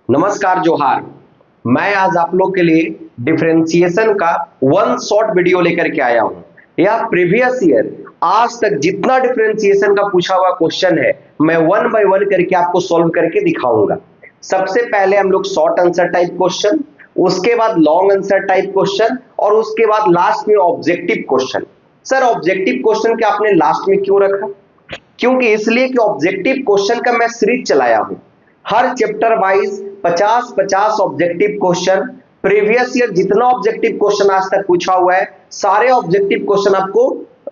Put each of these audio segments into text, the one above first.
नमस्कार जोहार। मैं आज आप लोग के लिए डिफरेंशिएशन का वन शॉर्ट वीडियो लेकर के आया हूं। यह प्रीवियस ईयर आज तक जितना डिफरेंशिएशन का पूछा हुआ क्वेश्चन है मैं वन बाय वन करके आपको सॉल्व करके दिखाऊंगा। सबसे पहले हम लोग शॉर्ट आंसर टाइप क्वेश्चन, उसके बाद लॉन्ग आंसर टाइप क्वेश्चन और उसके बाद लास्ट में objective question. Sir objective question के आपने लास्ट में क्यों रखा? क्योंकि इसलिए कि ऑब्जेक्टिव क्वेश्चन का मैं सीरीज चलाया हूं। हर chapter wise 50-50 objective question, previous year जितना ऑब्जेक्टिव क्वेश्चन आज तक पूछा हुआ है सारे ऑब्जेक्टिव क्वेश्चन आपको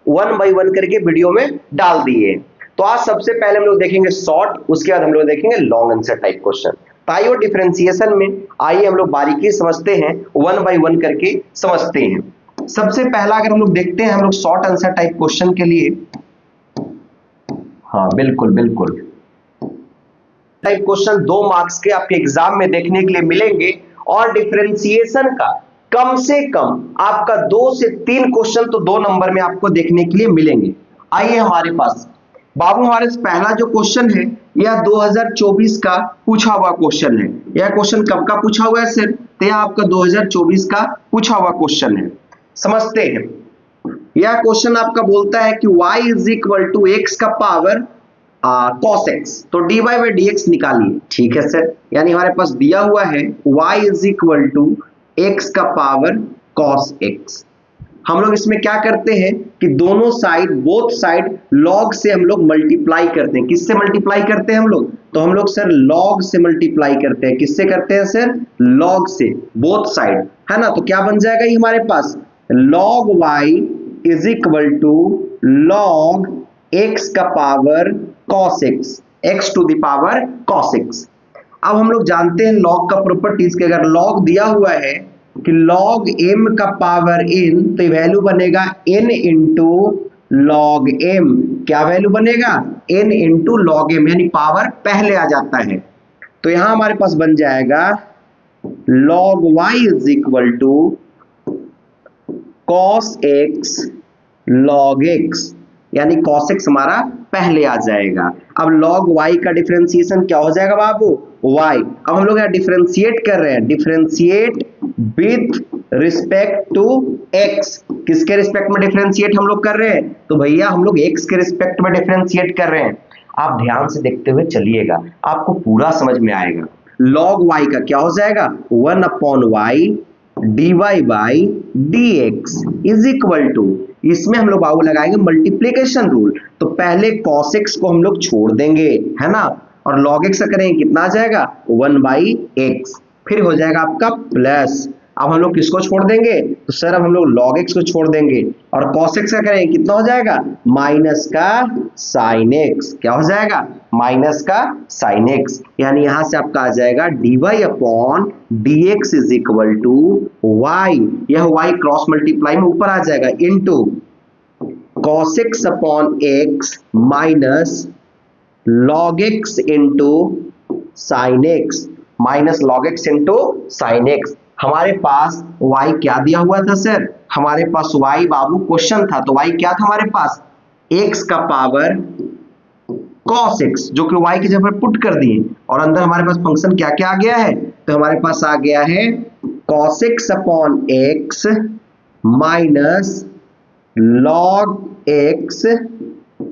वन बाय वन करके वीडियो में डाल दिए। तो आज सबसे पहले हम लोग देखेंगे शॉर्ट, उसके बाद हम लोग देखेंगे लॉन्ग आंसर टाइप क्वेश्चन। ताइयो डिफरेंशिएशन में आइए हम लोग बारीकी समझते हैं, वन बाय वन करके समझते हैं। सबसे पहला अगर हम लोग देखते हैं हम लोग शॉर्ट आंसर टाइप क्वेश्चन के लिए, हाँ बिल्कुल बिल्कुल, टाइप क्वेश्चन 2 मार्क्स के आपके एग्जाम में देखने के लिए मिलेंगे और डिफरेंशिएशन का कम से कम आपका 2 से 3 क्वेश्चन तो 2 नंबर में आपको देखने के लिए मिलेंगे। आइए हमारे पास बाबू, हमारे पहला जो क्वेश्चन है यह 2024 का पूछा हुआ क्वेश्चन है। यह क्वेश्चन कब का पूछा हुआ है सर? तो यह आपका 2024 का पूछा हुआ क्वेश्चन है। समझते हैं। यह क्वेश्चन आपका बोलता है कि y is equal to x का पावर cos x, तो dy बाई डी एक्स निकालिए। ठीक है सर, यानी हमारे पास दिया हुआ है y is equal to x का पावर cos x। हम लोग इसमें क्या करते हैं कि दोनों साइड, बोथ साइड log से हम लोग मल्टीप्लाई करते हैं। किससे मल्टीप्लाई करते हैं हम लोग? तो हम लोग सर log से मल्टीप्लाई करते हैं। किससे करते हैं सर? log से, बोथ साइड, है ना। तो क्या बन जाएगा ये हमारे पास? log y is equal to log x का power cos x, x to the power cos x। अब हम लोग जानते हैं log का प्रॉपर्टीज के, अगर log दिया हुआ है कि log m का पावर n, तो वैल्यू बनेगा n इंटू log m। क्या वैल्यू बनेगा? n इंटू log m, यानी पावर पहले आ जाता है। तो यहां हमारे पास बन जाएगा log y is equal to cos x log x, यानी cos x हमारा पहले आ जाएगा। अब log y का डिफरेंशिएशन क्या हो जाएगा बाबू? y। अब हम लोग यहाँ डिफरेंशिएट कर रहे हैं, differentiate with respect to x। किसके रिस्पेक्ट में डिफरेंशिएट हम लोग कर रहे हैं? तो भैया हम लोग x के रिस्पेक्ट में डिफरेंशिएट कर रहे हैं। आप ध्यान से देखते हुए चलिएगा, आपको पूरा समझ में आएगा। log y का क्या हो जाएगा? 1 upon y dy by dx is equal to, इसमें हम लोग बाबू लगाएंगे मल्टीप्लीकेशन रूल। तो पहले cos x को हम लोग छोड़ देंगे, है ना, और log x का करेंगे, कितना आ जाएगा? 1 बाई x। फिर हो जाएगा आपका प्लस, अब हम लोग किसको छोड़ देंगे? तो सर अब हम लोग log x को छोड़ देंगे और cos x का करेंगे, कितना हो जाएगा? माइनस का sin x। क्या हो जाएगा? माइनस का sin x, यानी यहां से आपका आ जाएगा dy upon dx is equal to y। यह y क्रॉस मल्टीप्लाई में ऊपर आ जाएगा, into cos x upon x minus log x into sin x, minus log x into sin x। हमारे पास y क्या दिया हुआ था सर? हमारे पास y बाबू क्वेश्चन था, तो y क्या था हमारे पास? x का पावर cos x, जो कि y की जगह पर पुट कर दिए, और अंदर हमारे पास फंक्शन क्या क्या आ गया है? तो हमारे पास आ गया है cos x upon x minus log x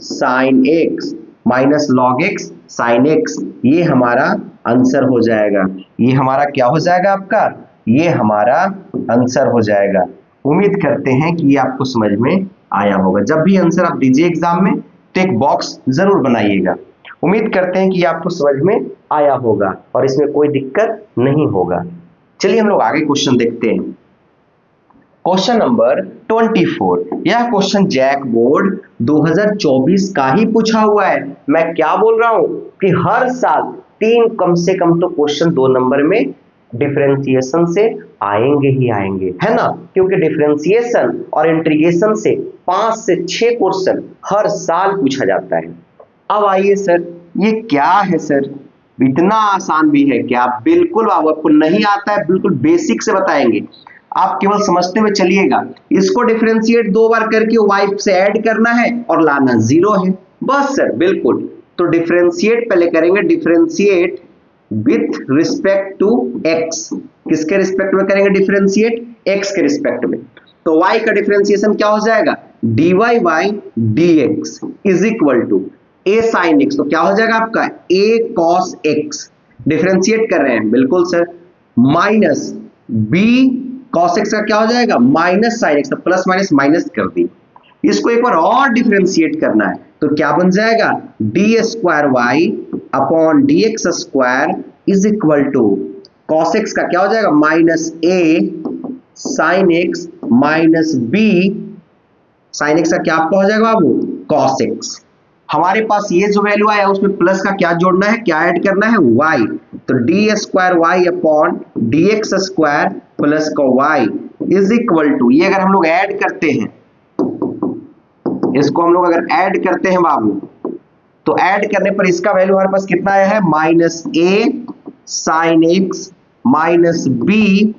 sin x, minus log x sin x। ये हमारा आंसर हो जाएगा। ये हमारा क्या हो जाएगा आपका? ये हमारा आंसर हो जाएगा। उम्मीद करते हैं कि ये आपको समझ में आया होगा। जब भी आंसर आप दीजिए एग्जाम में तो एक बॉक्स जरूर बनाइएगा। उम्मीद करते हैं कि ये आपको समझ में आया होगा और इसमें कोई दिक्कत नहीं होगा। चलिए हम लोग आगे क्वेश्चन देखते हैं। क्वेश्चन नंबर 24, यह क्वेश्चन जैक बोर्ड 2024 का ही पूछा हुआ है। मैं क्या बोल रहा हूं कि हर साल 3 कम से कम तो क्वेश्चन 2 नंबर में डिफरेंशिएशन से आएंगे ही आएंगे, है ना, क्योंकि डिफरेंशिएशन और इंटीग्रेशन से 5 से 6 क्वेश्चन हर साल पूछा जाता है। अब आइए सर, ये क्या है सर? इतना आसान भी है क्या? बिल्कुल आपको नहीं आता है, बिल्कुल बेसिक से बताएंगे। आप केवल समझते हुए चलिएगा। इसको डिफरेंशिएट 2 बार करके y से ऐड करना है और लाना 0 है, बस सर, बिल्कुल। तो डिफरेंशिएट पहले करेंगे, differentiate with respect to x, किसके रिस्पेक्ट में करेंगे डिफरेंशिएट, एक्स के रिस्पेक्ट में। तो y का डिफरेंशिएशन क्या हो जाएगा, dy by dx is equal to a sin x, तो क्या हो जाएगा आपका a cos x, डिफरेंशिएट कर रहे हैं बिल्कुल sir, minus b cos x का क्या हो जाएगा माइनस sin x, तो प्लस माइनस माइनस कर दी, इसको एक बार और डिफरेंशिएट करना है तो क्या बन जाएगा d square y upon d x square is equal to cos x का क्या हो जाएगा minus a sine x minus b sine x का क्या आपका हो जाएगा बाबू कॉस एक्स। हमारे पास ये जो वैल्यू आया उसमें प्लस का क्या जोड़ना है, क्या ऐड करना है y, तो d square y upon d x square plus का y इज इक्वल टू, ये अगर हम लोग ऐड करते हैं, इसको हम लोग अगर ऐड करते हैं बाबू, तो ऐड करने पर इसका वैल्यू हमारे पास कितना आया है minus a sine x minus b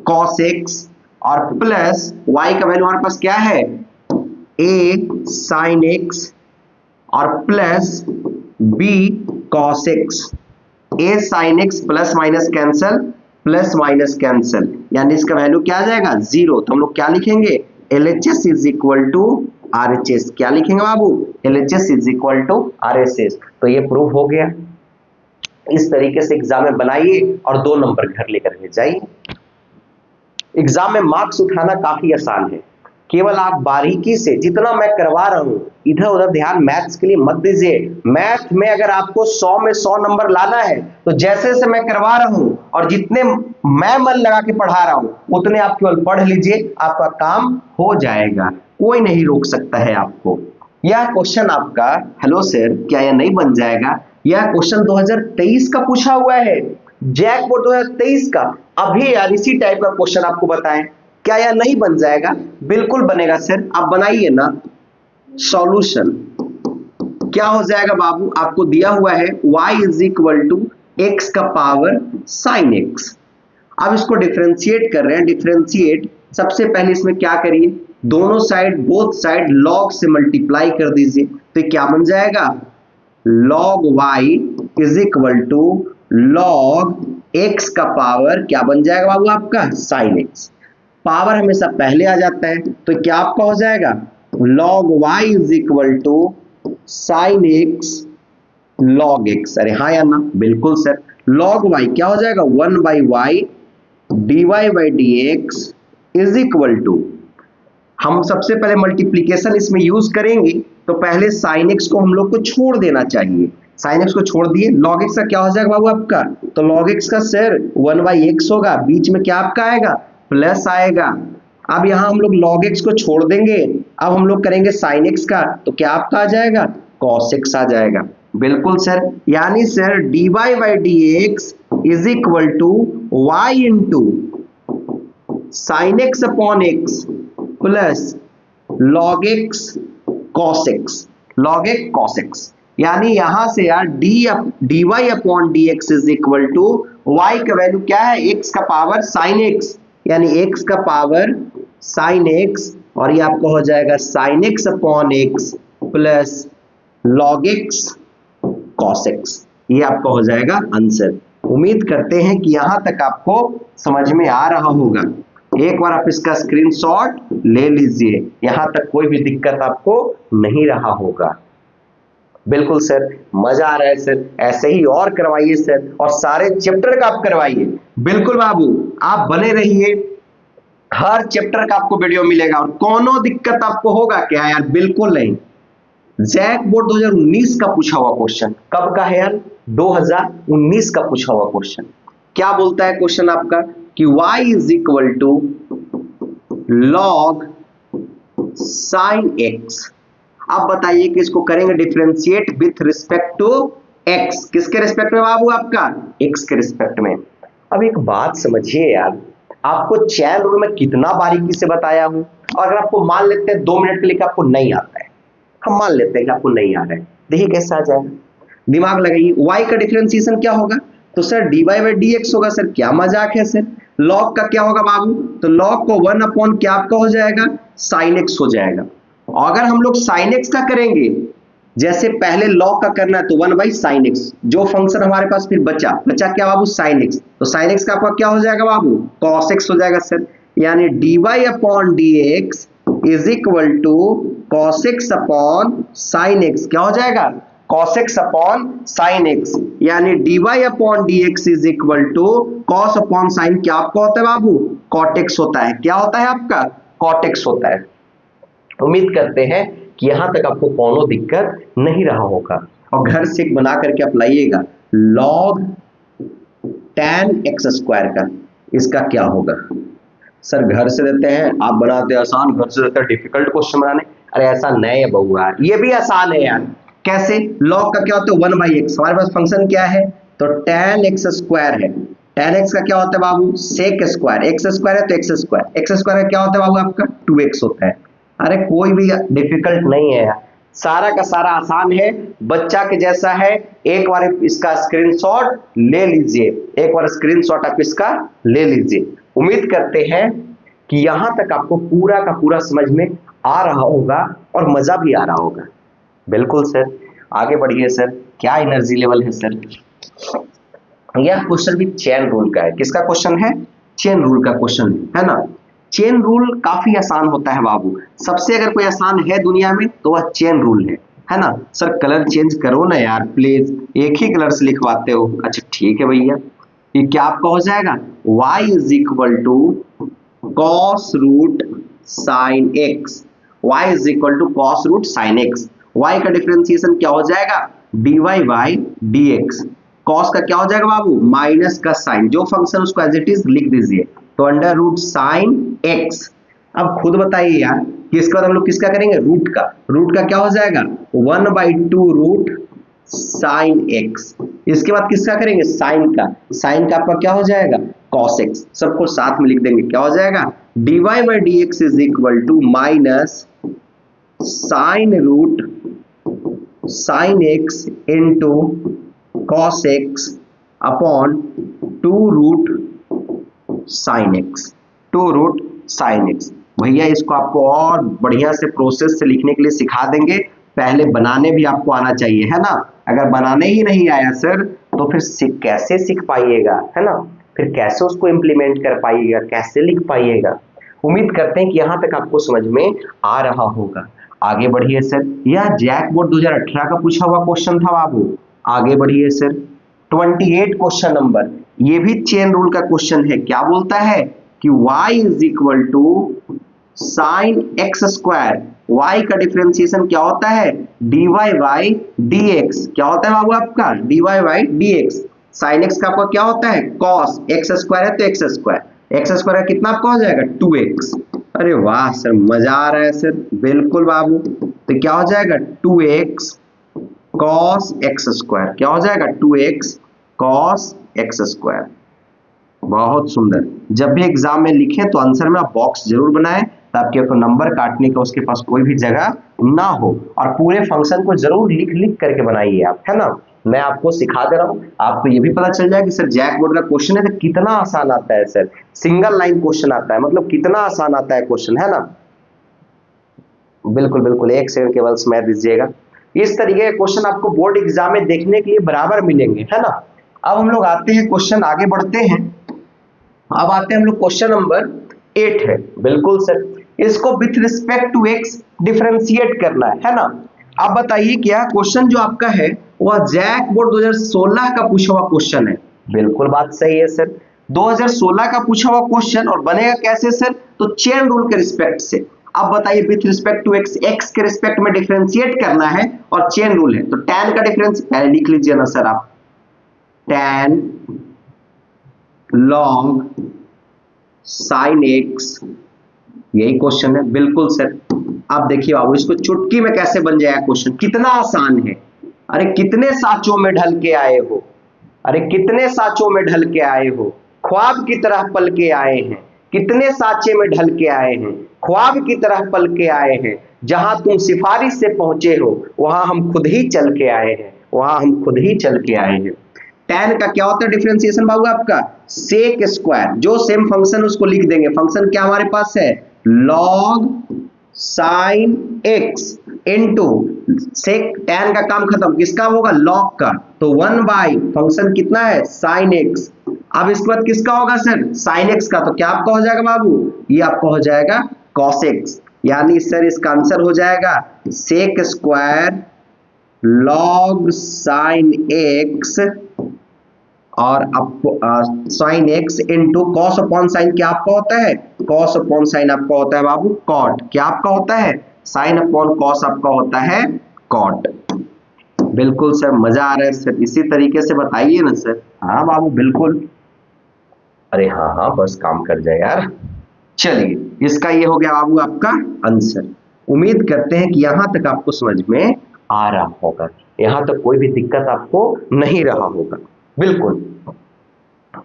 cos x और प्लस y का वैल्यू हमारे पास क्या है a साइन एक्स और plus b cos x, a sine x plus minus cancel plus minus cancel, यानी इसका वैल्यू क्या आ जाएगा 0, तो हम लोग क्या लिखेंगे LHS is equal to RHS, क्या लिखेंगे बाबू LHS is equal to RHS। तो ये प्रूफ हो गया। इस तरीके से एग्जाम में बनाइए और 2 नंबर घर लेकर के जाइए। एग्जाम में मार्क्स उठाना काफी आसान है, केवल आप बारीकी से, जितना मैं करवा रहा हूं इधर उधर ध्यान मैथ्स के लिए मत दीजिए। मैथ में अगर आपको 100 में 100 नंबर लाना है तो जैसे जैसे मैं करवा रहा हूं और जितने मैं मन लगा के पढ़ा रहा हूं उतने आप केवल पढ़ लीजिए, आपका काम हो जाएगा, कोई नहीं रोक सकता है आपको। यह क्वेश्चन आपका, हेलो सर क्या यह नहीं बन जाएगा, यह क्वेश्चन 2023 का पूछा हुआ है, जैक बोर्ड 2023 का। अभी यार इसी टाइप का क्वेश्चन आपको बताएं, क्या यह नहीं बन जाएगा, बिल्कुल बनेगा सर, आप बनाइए ना। सॉल्यूशन क्या हो जाएगा बाबू, आपको दिया हुआ है y is equal to x का पावर साइन एक्स। अब इसको डिफरेंशिएट कर रहे हैं, डिफरेंशिएट सबसे पहले इसमें क्या करिए, दोनों साइड बोथ साइड लॉग से मल्टीप्लाई कर दीजिए, तो क्या बन जाएगा log y is equal to log x का पावर क्या बन जाएगा बाबू आपका साइन x, पावर हमेशा पहले आ जाता है, तो क्या आपका हो जाएगा log y is equal to sine x log x, अरे हाँ या ना, बिल्कुल सर। log y क्या हो जाएगा 1 by y dy by dx is equal to, हम सबसे पहले मल्टीप्लीकेशन इसमें यूज करेंगे, तो पहले साइन एक्स को हम लोग को छोड़ देना चाहिए, साइन एक्स को छोड़ दिए, log x का क्या हो जाएगा बाबू आपका, तो log x का सर 1 बाई एक्स होगा, बीच में क्या आपका आएगा प्लस आएगा। अब यहां हम लोग log x को छोड़ देंगे, अब हम लोग करेंगे साइन एक्स का, तो क्या आपका आ जाएगा cos x आ जाएगा, बिल्कुल सर। यानी sir dy by dx is equal to y into sine x upon x plus log x cos x, log x cos x, यानी यहां से यार dy upon dx is equal to y का value क्या है x का power sine x, यानी x का पावर साइन x, और ये आपका हो जाएगा sine x upon x plus log x cos x, ये आपका हो जाएगा आंसर। उम्मीद करते हैं कि यहां तक आपको समझ में आ रहा होगा। एक बार आप इसका स्क्रीनशॉट ले लीजिए, यहां तक कोई भी दिक्कत आपको नहीं रहा होगा। बिल्कुल सर, मजा आ रहा है सर, ऐसे ही और करवाइए सर, और सारे चैप्टर का आप करवाइए। बिल्कुल बाबू, आप बने रहिए, हर चैप्टर का आपको वीडियो मिलेगा, और कोनो दिक्कत आपको होगा क्या यार, बिल्कुल नहीं। जैक बोर्ड 2019 का पूछा हुआ क्वेश्चन, कब का है यार 2019 का पूछा हुआ क्वेश्चन। क्या बोलता है क्वेश्चन आपका कि y is equal to log sin x। अब बताइए कि इसको करेंगे differentiate with respect to x, किसके रिस्पेक्ट में बाबू आपका x के रिस्पेक्ट में। अब एक बात समझिए यार, आपको चैन रूल में कितना बारीकी से बताया हूं, और अगर आपको मान लेते हैं 2 मिनट के लिए कि आपको नहीं आता है, हम मान लेते हैं कि आपको नहीं आ रहा है, देखिए कैसे आ जाएगा, दिमाग लगाइए। y का डिफरेंशिएशन क्या होगा, तो सर dy बाई dx होगा, सर क्या मजाक है सर। log का क्या होगा बाबू, तो log को 1 अपॉन क्या आपका हो जाएगा sin x हो जाएगा, और अगर हम लोग sin x का करेंगे, जैसे पहले लॉग का करना है तो 1/sin x, जो फंक्शन हमारे पास फिर बचा क्या बाबू sin x, तो sin x का आपका क्या हो जाएगा बाबू cos x हो जाएगा सर, यानी dy/dx is equal to cos x upon sin x, क्या हो जाएगा cos x upon sin x, यानी dy/dx is equal to cos upon sin, क्या आपका होता है बाबू cot x होता है, क्या होता है आपका cot x होता है। उम्मीद करते हैं कि यहां तक आपको कोनो दिक्कत नहीं रहा होगा, और घर से बना करके आप लाइएगा log tan x स्क्वायर का, इसका क्या होगा सर, घर से देते हैं आप बनाते हैं आसान, घर से देते हैं डिफिकल्ट क्वेश्चन बनाने, अरे ऐसा नहीं है बउआ, ये भी आसान है यार। कैसे, log का क्या होता है 1/x, हमारे पास फंक्शन क्या है तो tan x स्क्वायर है, tan x का क्या होता है बाबू sec स्क्वायर, x स्क्वायर है तो x स्क्वायर का क्या होता है बाबू आपका 2x होता है। अरे कोई भी डिफिकल्ट नहीं है यार, सारा का सारा आसान है, बच्चा के जैसा है। एक बार इसका स्क्रीनशॉट ले लीजिए, एक बार स्क्रीनशॉट आप इसका ले लीजिए। उम्मीद करते हैं कि यहां तक आपको पूरा का पूरा समझ में आ रहा होगा और मजा भी आ रहा होगा। बिल्कुल सर, आगे बढ़िए सर, क्या एनर्जी लेवल है सर। यह क्वेश्चन भी चेन रूल का है, किसका क्वेश्चन है चेन रूल का क्वेश्चन है ना। चेन रूल काफी आसान होता है बाबू, सबसे अगर कोई आसान है दुनिया में तो वह चेन रूल है ना। सर कलर चेंज करो ना यार प्लीज, एक ही कलर से लिखवाते हो। अच्छा ठीक है भैया, ये क्या आपका हो जाएगा y is equal to cos root sine x, y is equal to cos root sine x, y का डिफरेंशिएशन क्या हो जाएगा dy बाई dx, कॉस का क्या हो जाएगा बाबू माइनस का साइन, जो फंक्शन उसको एज इट इज लिख दीजिए, तो अंडर रूट साइन एक्स। अब खुद बताइए यार कि इसके बाद हम लोग किसका करेंगे रूट का क्या हो जाएगा 1/2 रूट साइन एक्स, इसके बाद किसका करेंगे साइन का आपका क्या हो जाएगा cos x, सबको साथ में लिख देंगे, क्या हो जाएगा dy by dx is equal to minus sine root sine x into cos x upon 2 root sine x. भैया इसको आपको और बढ़िया से प्रोसेस से लिखने के लिए सिखा देंगे, पहले बनाने भी आपको आना चाहिए है ना। अगर बनाने ही नहीं आया सर तो फिर कैसे सीख पाइएगा है ना, फिर कैसे उसको इम्प्लीमेंट कर पाइएगा, कैसे लिख पाइएगा। उम्मीद करते हैं कि यहाँ तक आपको समझ में आ रहा होगा। आगे बढ़िए सर, यह जैक बोर्ड 2018 का पूछा हुआ क्वेश्चन था बाबू। आगे बढ़िए सर, 28 क्वेश्चन नंबर, ये भी चेन रूल का क्वेश्चन है। क्या बोलता है कि y is equal to sine x square, y का डिफरेंशिएशन क्या होता है dy बाई dx, क्या होता है बाबू आपका dy by dx, sine x का आपका क्या होता है cos x स्क्वायर है तो x स्क्वायर कितना आपका हो जाएगा 2x। अरे वाह सर मजा आ रहा है सर, बिल्कुल बाबू, तो क्या हो जाएगा 2x cos x स्क्वायर, क्या हो जाएगा 2x cos x स्क्वायर। बहुत सुंदर, जब भी एग्जाम में लिखें तो आंसर में आप बॉक्स जरूर बनाएं ताकि आपको नंबर काटने का उसके पास कोई भी जगह ना हो, और पूरे फंक्शन को जरूर लिख करके बनाइए आप, है ना। मैं आपको सिखा दे रहा हूं, आपको ये भी पता चल जाए कि सर जैक बोर्ड का क्वेश्चन है तो कितना आसान आता है सर, सिंगल लाइन क्वेश्चन आता है, मतलब कितना आसान आता है क्वेश्चन, है ना। बिल्कुल बिल्कुल, एक सेकंड केवल समय दीजिएगा। इस तरीके के क्वेश्चन आपको बोर्ड एग्जाम में देखने के लिए बराबर मिलेंगे, है ना। अब हम लोग आते हैं क्वेश्चन, आगे बढ़ते हैं। अब आते हैं हम लोग क्वेश्चन नंबर 8 है। बिल्कुल सर, इसको with respect to x differentiate करना है ना। अब बताइए क्या क्वेश्चन जो आपका है वह जैक बोर्ड 2016 का पूछा हुआ क्वेश्चन है। बिल्कुल बात सही है सर, 2016 का पूछा हुआ क्वेश्चन, और बनेगा कैसे सर, तो चेन रूल के रिस्पेक्ट से। अब बताइए विथ रिस्पेक्ट टू x के रिस्पेक्ट में डिफरेंशिएट करना है और चेन रूल है, तो tan का डिफरेंस पहले लिख लीजिए ना सर आप, tan log sin x, यही क्वेश्चन है। बिल्कुल सर, आप देखिए बाबू इसको चुटकी में कैसे बन जाएगा क्वेश्चन, कितना आसान है। अरे कितने साँचों में ढल के आए हो, अरे कितने साँचों में ढल के आए हो, ख्वाब की तरह पल के आए हैं, कितने साँचे में ढल के आए हैं, ख्वाब की तरह पल के आए हैं, जहां तुम सिफारिश से पहुंचे हो वहां हम खुद ही चल के आए हैं, वहां हम खुद ही चल के आए हैं। tan का क्या होता है डिफरेंशिएशन बाबू आपका sec स्क्वायर, जो सेम फंक्शन उसको लिख देंगे, फंक्शन क्या हमारे पास है log sine x into sec tan का काम खत्म, किसका होगा log का, तो 1 बाई फंक्शन कितना है साइन एक्स। अब इसके बाद किसका होगा सर साइन एक्स का, तो क्या आपका हो जाएगा बाबू, ये आपका हो जाएगा cos x, यानी सर इसका आंसर हो जाएगा sec square log sine x और sine x into cos upon sine, क्या आपका होता है कॉस अपॉन साइन आपका होता है बाबू कॉट, क्या आपका होता है साइन अपॉन कॉस आपका होता है कॉट। बिल्कुल सर, मजा आ रहा है सर, इसी तरीके से बताइए ना सर। हाँ बाबू बिल्कुल, अरे हाँ हाँ बस काम कर जाए यार। चलिए इसका ये हो गया बाबू आपका आंसर। उम्मीद करते हैं कि यहां तक आपको समझ में आ रहा होगा, यहां तक कोई भी दिक्कत आपको नहीं रहा होगा। बिल्कुल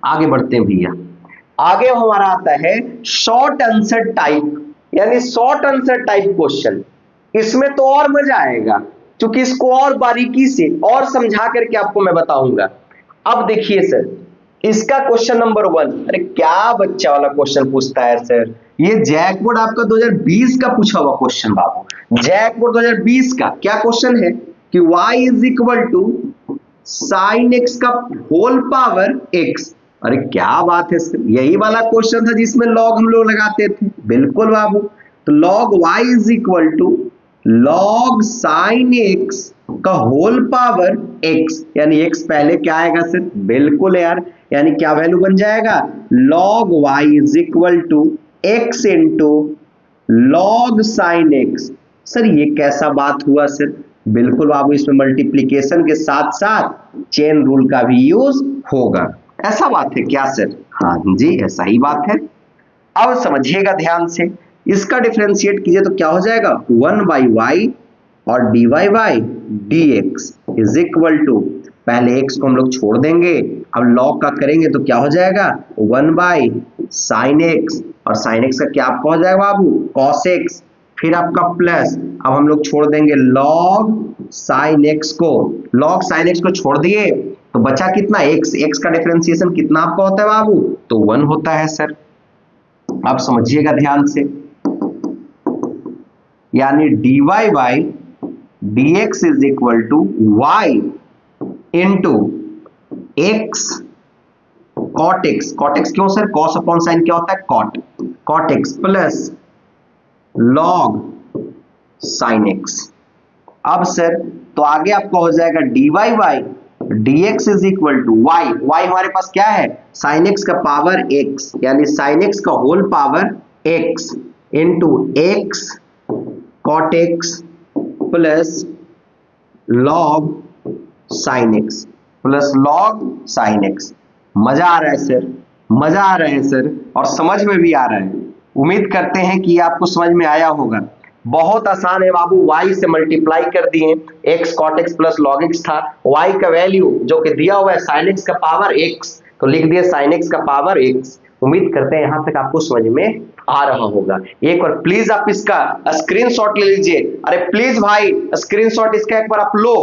आगे बढ़ते हैं भैया। आगे हमारा आता है शॉर्ट आंसर टाइप, यानी शॉर्ट आंसर टाइप क्वेश्चन। इसमें तो और मजा आएगा क्योंकि इसको और बारीकी से और समझा करके आपको मैं बताऊंगा। अब देखिए सर, इसका क्वेश्चन नंबर 1, अरे क्या बच्चा वाला क्वेश्चन पूछता है सर, ये जैकबोर्ड आपका 2020 का पूछा हुआ क्वेश्चन बाबू। जैकबोर्ड 2020 का क्या क्वेश्चन है कि y is equal to sine x का होल पावर x। अरे क्या बात है सर, यही वाला क्वेश्चन था जिसमें log हम लोग लगाते थे। बिल्कुल बाबू, तो log y is equal to log sine x का होल पावर x, यानी x पहले क्या आएगा सर, बिल्कुल यार, यानी क्या वैल्यू बन जाएगा log y is equal to x into log sine x। Sir ये कैसा बात हुआ सर, बिल्कुल बाबू, इसमें मल्टीप्लीकेशन के साथ साथ चेन रूल का भी यूज होगा। ऐसा बात है क्या सर, हाँ जी ऐसा ही बात है। अब समझिएगा ध्यान से, इसका डिफरेंशिएट कीजिए तो क्या हो जाएगा 1 बाई वाई और d y by d x is equal to, पहले x को हम लोग छोड़ देंगे, अब log का करेंगे तो क्या हो जाएगा 1 बाई साइन एक्स, और साइन एक्स का क्या आपका हो जाएगा बाबू cos x, फिर आपका प्लस, अब हम लोग छोड़ देंगे log साइन एक्स को, log साइन एक्स को छोड़ दिए तो बचा कितना x, x का डिफरेंशिएशन कितना आपका होता है बाबू, तो 1 होता है सर। अब समझिएगा ध्यान से, यानी dy by dx is equal to y into x cot x, cot x क्यों सर, cos अपॉन साइन क्या होता है cot, cot x plus log sin x। अब सर तो आगे आपको हो जाएगा dy by dx is equal to y, y हमारे पास क्या है sin x का पावर x, यानी sin x का whole power x into x cot x plus log sin x plus log sin x। मजा आ रहा है सर, मजा आ रहा है सर, और समझ में भी आ रहा है। उम्मीद करते हैं कि आपको समझ में आया होगा। बहुत आसान है बाबू, y से मल्टीप्लाई कर दिए, x cot x plus log x था, y का वैल्यू जो कि दिया हुआ है sin x का पावर x, तो लिख दिए sin x का पावर x। उम्मीद करते हैं यहां तक आपको समझ में आ रहा होगा। एक बार प्लीज आप इसका स्क्रीनशॉट ले लीजिए, अरे प्लीज भाई स्क्रीनशॉट इसका एक बार आप लो।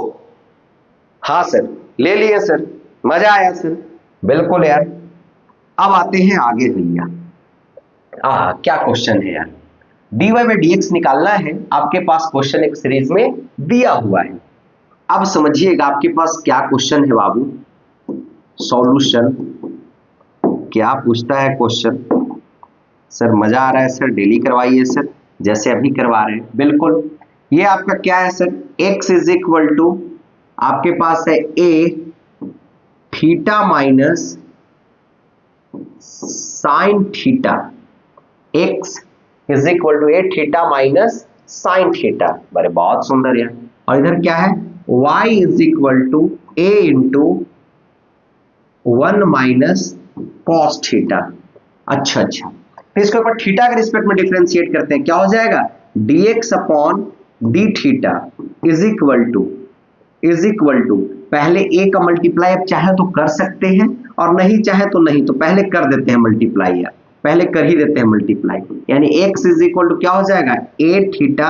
हाँ सर ले लिए सर, मजा आया सर, बिल्कुल यार। अब आते हैं आगे भैया, क्या क्वेश्चन है यार, dy बाई dx निकालना है, आपके पास क्वेश्चन एक सीरीज में दिया हुआ है। अब समझिएगा आपके पास क्या क्वेश्चन है बाबू, सॉल्यूशन क्या पूछता है क्वेश्चन। सर मजा आ रहा है सर, डेली करवाइए सर जैसे अभी करवा रहे हैं। बिल्कुल, ये आपका क्या है sir, x is equal to आपके पास है a theta minus sine theta, x is equal to a theta minus sine theta. बड़े बहुत सुंदर यार। और इधर क्या है, y is equal to a into 1 minus cos theta. अच्छा अच्छा, फिर इसके ऊपर थीटा के रिस्पेक्ट में डिफरेंशिएट करते हैं, क्या हो जाएगा dx upon d theta is equal to पहले a का मल्टीप्लाई आप चाहे तो कर सकते हैं और नहीं चाहे तो नहीं, तो पहले कर देते हैं मल्टीप्लाई, यार पहले कर ही देते हैं मल्टीप्लाई, यानी x इज इक्वल टू क्या हो जाएगा a theta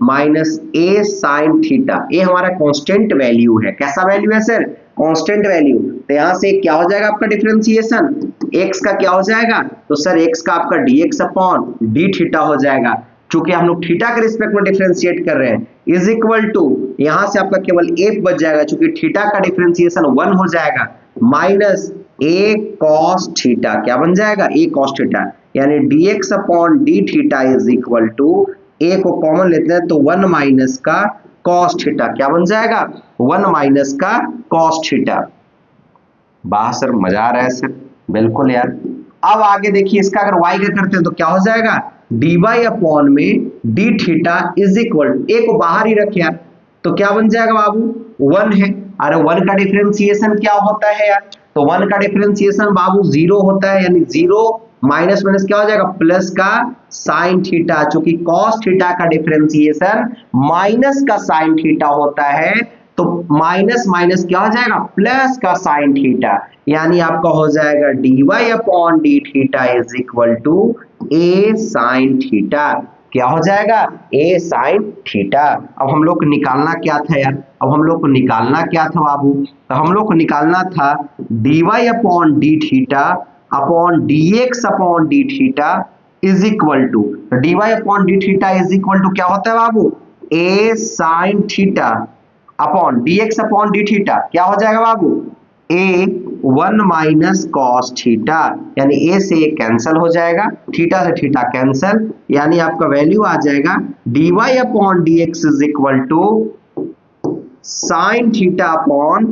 minus a sine theta. ये हमारा कांस्टेंट वैल्यू है। कैसा वैल्यू है सर, कांस्टेंट वैल्यू। तो यहां से क्या हो जाएगा आपका डिफरेंशिएशन, x का क्या हो जाएगा, तो सर x का आपका dx अपॉन डी थीटा हो जाएगा। चूंकि हम लोग थीटा के रिस्पेक्ट में डिफरेंशिएट कर रहे हैं, इज इक्वल टू यहां से आपका केवल एक बच जाएगा, चूंकि थीटा का डिफरेंशिएशन 1 हो जाएगा, माइनस ए कॉस थीटा। क्या बन जाएगा? ए कॉस थीटा, यानी dx upon d theta is equal to, a को कॉमन लेते हैं तो 1 माइनस का कॉस थीटा। क्या बन जाएगा? 1 माइनस का कॉस थीटा। वाह सर, मजा आ रहा है सर, बिल्कुल यार। अब आगे देखिए, इसका अगर y का करते हैं तो क्या हो जाएगा? dy अपॉन में डी थीटा इज इक्वल, ए को बाहर ही रखे यार, तो क्या बन जाएगा बाबू? 1 है। अरे 1 का डिफरेंशिएशन क्या होता है यार? तो 1 का डिफरेंशिएशन बाबू 0 होता है, यानी 0 माइनस माइनस क्या हो जाएगा? प्लस का साइन थीटा। चूंकि कॉस थीटा का डिफरेंशिएशन माइनस का साइन थीटा होता है, तो माइनस माइनस क्या हो जाएगा? प्लस का साइन थीटा, यानी आपका हो जाएगा dy upon d theta is equal to a sine theta. क्या हो जाएगा? A sine theta. अब हम लोग को निकालना क्या था यार? अब हम लोग को निकालना क्या था बाबू? तो हम लोग को निकालना था dy upon d theta upon dx upon d theta is equal to, dy upon d theta is equal to क्या होता है बाबू? A sine theta upon dx upon d theta. क्या हो जाएगा बाबू? ए 1 माइनस कॉस थीटा, यानी a से ए कैंसिल हो जाएगा, थीटा से थीटा कैंसिल, यानी आपका वैल्यू आ जाएगा dy upon dx is equal to sine theta upon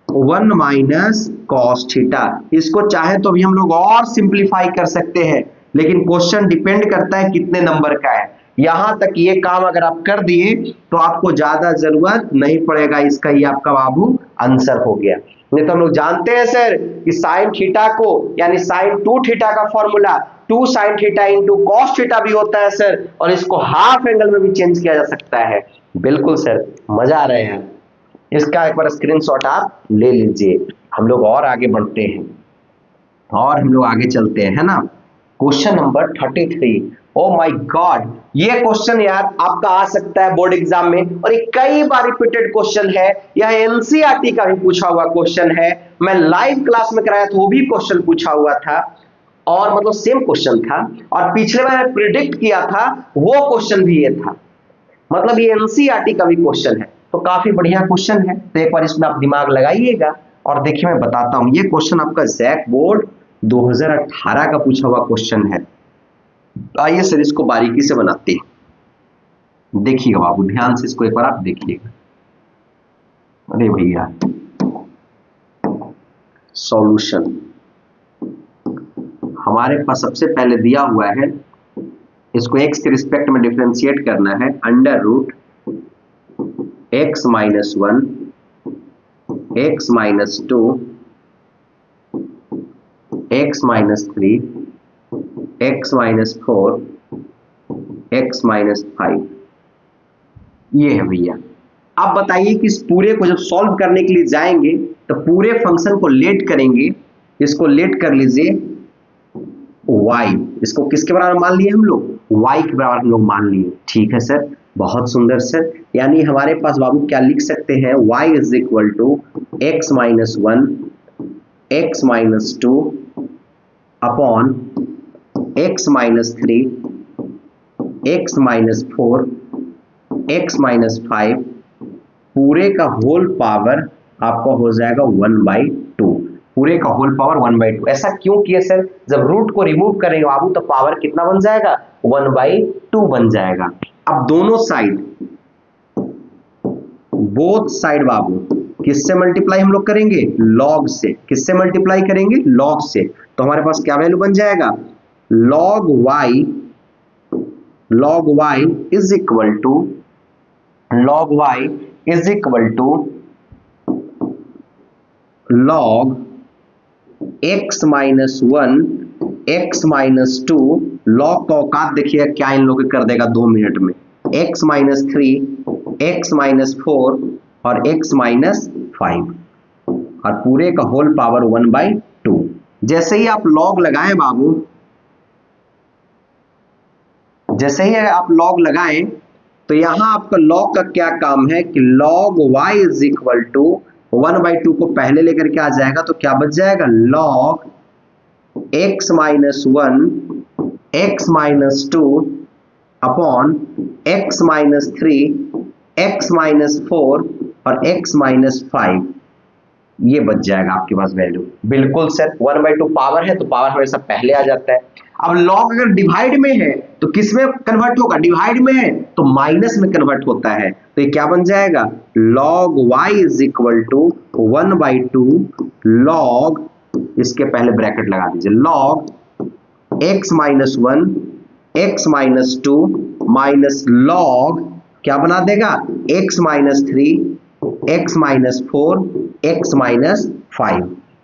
1 minus cos theta. इसको चाहे तो भी हम लोग और सिंप्लीफाई कर सकते हैं, लेकिन क्वेश्चन डिपेंड करता है कितने नंबर का है। यहां तक ये काम अगर आप कर दिए तो आपको ज्यादा जरूरत नहीं पड़ेगा, इसका ही आपका बाबू आंसर हो गया। नहीं तो हम लोग जानते हैं सर कि साइन थीटा को, यानी साइन 2 थीटा का formula 2 sine theta into cos theta भी होता है सर, और इसको हाफ एंगल में भी चेंज किया जा सकता है। बिल्कुल सर, मजा आ रहा है यार। इसका एक बार स्क्रीनशॉट आप ले लीजिए। हम लोग और आगे बढ़ते हैं और हम लोग आगे चलते हैं, है ना। Question number 33। Oh my God, ये क्वेश्चन यार आपका आ सकता है बोर्ड एग्जाम में, और ये कई बार रिपीटेड क्वेश्चन है। यह एनसीईआरटी का भी पूछा हुआ क्वेश्चन है। मैं लाइव क्लास में कराया था, वो भी क्वेश्चन पूछा हुआ था, और मतलब सेम क्वेश्चन था, और पिछले बार प्रिडिक्ट किया था वो क्वेश्चन भी ये था। मतलब ये एनसीईआरटी का भी क्वेश्चन है, तो काफी बढ़िया क्वेश्चन है। तो एक बार इसमें आप दिमाग लगाइएगा और देखिए मैं बताता हूं। ये क्वेश्चन आपका जैक बोर्ड 2018 का पूछा हुआ क्वेश्चन है। आइए सर इसको बारीकी से बनाते हैं। देखिएगा बाबू, ध्यान से इसको एक बार आप देखिएगा। अरे भैया, सॉल्यूशन हमारे पास सबसे पहले दिया हुआ है, इसको x के रिस्पेक्ट में डिफरेंशिएट करना है। Under root x minus 1, x minus 2, x minus 3, x minus 4, x minus 5, ये है भैया। आप बताइए कि इस पूरे को जब सॉल्व करने के लिए जाएंगे तो पूरे फंक्शन को लेट करेंगे। इसको लेट कर लीजिए y, इसको किसके बराबर मान लिए हम लोग? y के बराबर हम लोग मान लिए। ठीक है सर, बहुत सुंदर सर। यानी हमारे पास बाबू क्या लिख सकते हैं? y is equal to x minus 1, x minus 2 upon x minus 3, x minus 4, x minus 5 पूरे का होल पावर आपका हो जाएगा 1/2। पूरे का होल पावर 1/2। ऐसा क्यों किया सर? जब रूट को रिमूव करेंगे बाबू तो पावर कितना बन जाएगा? 1/2 बन जाएगा। अब दोनों साइड, बोथ साइड बाबू किससे मल्टीप्लाई हम लोग करेंगे? लॉग से। किससे मल्टीप्लाई करेंगे? लॉग से। तो हमारे पास क्या वैल्यू बन जाएगा? log y is equal to log x minus 1, x minus 2, log का औकात देखिए क्या इन लोगों कर देगा 2 मिनट में। x माइनस 3, x माइनस 4 और x माइनस 5, और पूरे का होल पावर 1/2। जैसे ही आप log लगाएं बाबू, जैसे ही आप log लगाएं तो यहां आपका log का क्या काम है कि log y is equal to 1/2 को पहले लेकर के आ जाएगा, तो क्या बच जाएगा? log x minus 1, x minus 2 upon x minus 3, x minus 4 और x माइनस 5, ये बच जाएगा आपके पास वैल्यू। बिल्कुल सर, 1/2 पावर है तो पावर हमेशा पहले आ जाता है। अब लॉग अगर डिवाइड में है तो किस में कन्वर्ट होगा? डिवाइड में है तो माइनस में कन्वर्ट होता है, तो ये क्या बन जाएगा? log y is equal to 1/2 log, इसके पहले ब्रैकेट लगा दीजिए, log x minus 1 x minus 2 minus log क्या बना देगा? x minus 3 x minus 4 x minus 5,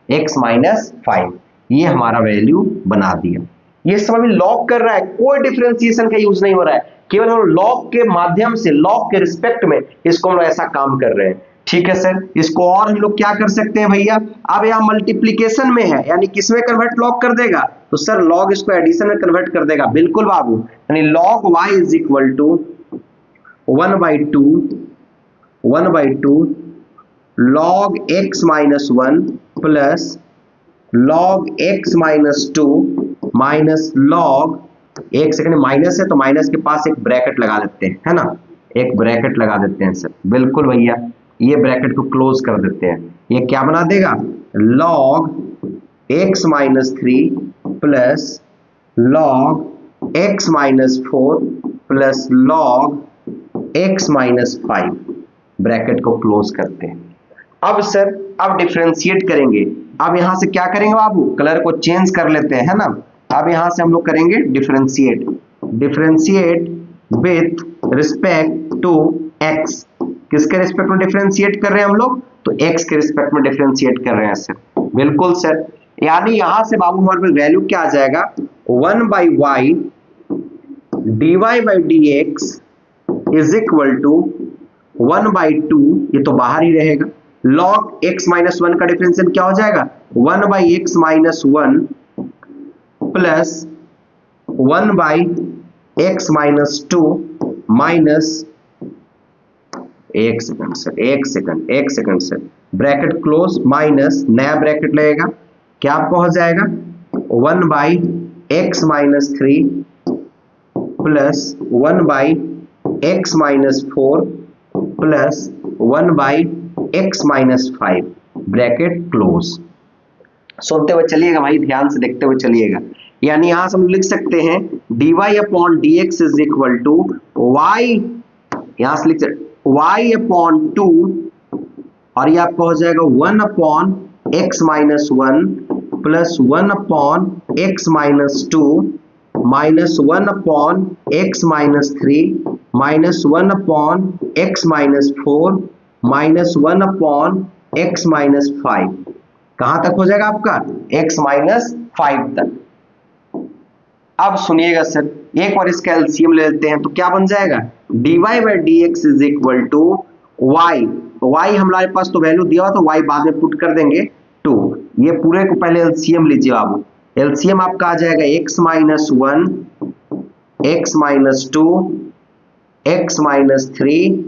x minus 5, ये हमारा वैल्यू बना दिया। ये सब अभी लॉग कर रहा है, कोई डिफरेंशिएशन का यूज नहीं हो रहा है, केवल हम लॉग के माध्यम से, लॉग के रिस्पेक्ट में इसको हम ऐसा काम कर रहे हैं। ठीक है सर, इसको और हम लोग क्या कर सकते हैं भैया? अब यहाँ मल्टीप्लीकेशन में है, यानी किसमें कन्वर्ट लॉग कर देगा? तो सर लॉग इसको एडिशन में कन्वर्ट कर देगा। बिल्कुल बाबू, यानी log y is equal to 1/2 log x minus 1 plus log x minus 2 minus log, एक सेकंड माइनस है तो माइनस के पास एक ब्रैकेट लगा देते हैं, है ना, एक ब्रैकेट लगा देते हैं सर। बिल्कुल भैया, ये ब्रैकेट को क्लोज कर देते हैं, ये क्या बना देगा? log x minus 3 plus log x minus 4 plus log x minus 5, bracket को क्लोज करते हैं। अब सर, अब डिफरेंशिएट करेंगे। अब यहां से क्या करेंगे बाबू? कलर को चेंज कर लेते हैं, है ना। अब यहां से हम लोग करेंगे differentiate, differentiate with respect to x। किसके रिस्पेक्ट में डिफरेंशिएट कर रहे हैं हम लोग? तो x के रिस्पेक्ट में डिफरेंशिएट कर रहे हैं सर। बिल्कुल सर, यानी यहां से बाबू हमारे पास वैल्यू क्या आ जाएगा? 1/y dy by dx is equal to 1/2, ये तो बाहर ही रहेगा, log x माइनस 1 का डिफरेंशियल क्या हो जाएगा? 1/x minus 1 plus 1/x minus 2 minus, एक second sir, bracket close, minus नया ब्रैकेट लगेगा, क्या आपको हो जाएगा? 1/x minus 3 plus 1/x minus 4 plus 1/x minus 5, bracket close. सुनते हुए चलिएगा भाई, ध्यान से देखते हुए चलिएगा। यानी यहां से हम लिख सकते हैं dy upon dx is equal to y, यहां से लिख सकते y अपॉन 2, और ये आपका हो जाएगा 1 upon x minus 1 plus 1 upon x minus 2 minus 1 upon x minus 3 minus 1 upon x minus 4 minus 1 upon x minus 5। कहां तक हो जाएगा आपका? x माइनस 5 तक। अब सुनिएगा सर, एक बार इसका एलसीएम ले लेते हैं तो क्या बन जाएगा? dy by dx is equal to y हमारे पास तो वैल्यू दिया हुआ तो y बाद में पुट कर देंगे 2, ये पूरे को पहले एलसीएम लीजिए बाबू। एलसीएम आपका आ जाएगा x minus 1, x minus 2, x minus 3,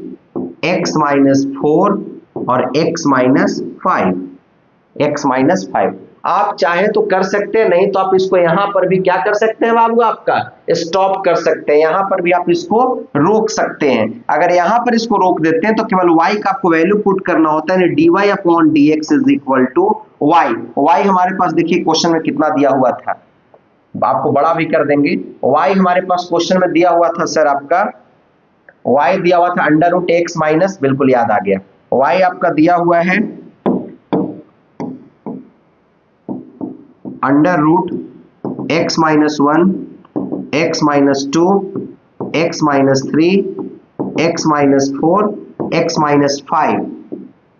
x minus 4 और x माइनस 5, x माइनस 5। आप चाहे तो कर सकते हैं, नहीं तो आप इसको यहां पर भी क्या कर सकते हैं बाबू? आपका स्टॉप कर सकते हैं, यहां पर भी आप इसको रोक सकते हैं। अगर यहां पर इसको रोक देते हैं तो केवल y का आपको वैल्यू पुट करना होता है, dy upon dx is equal to y हमारे पास देखिए क्वेश्चन में कितना दिया हुआ था, आपको बड़ा भी कर देंगे। y हमारे पास क्वेश्चन में दिया हुआ था सर, आपका y दिया हुआ था अंडर रूट एक्स माइनस, बिल्कुल याद आ गया, y आपका दिया हुआ है under root x minus 1, x minus 2, x minus 3, x minus 4, x minus 5,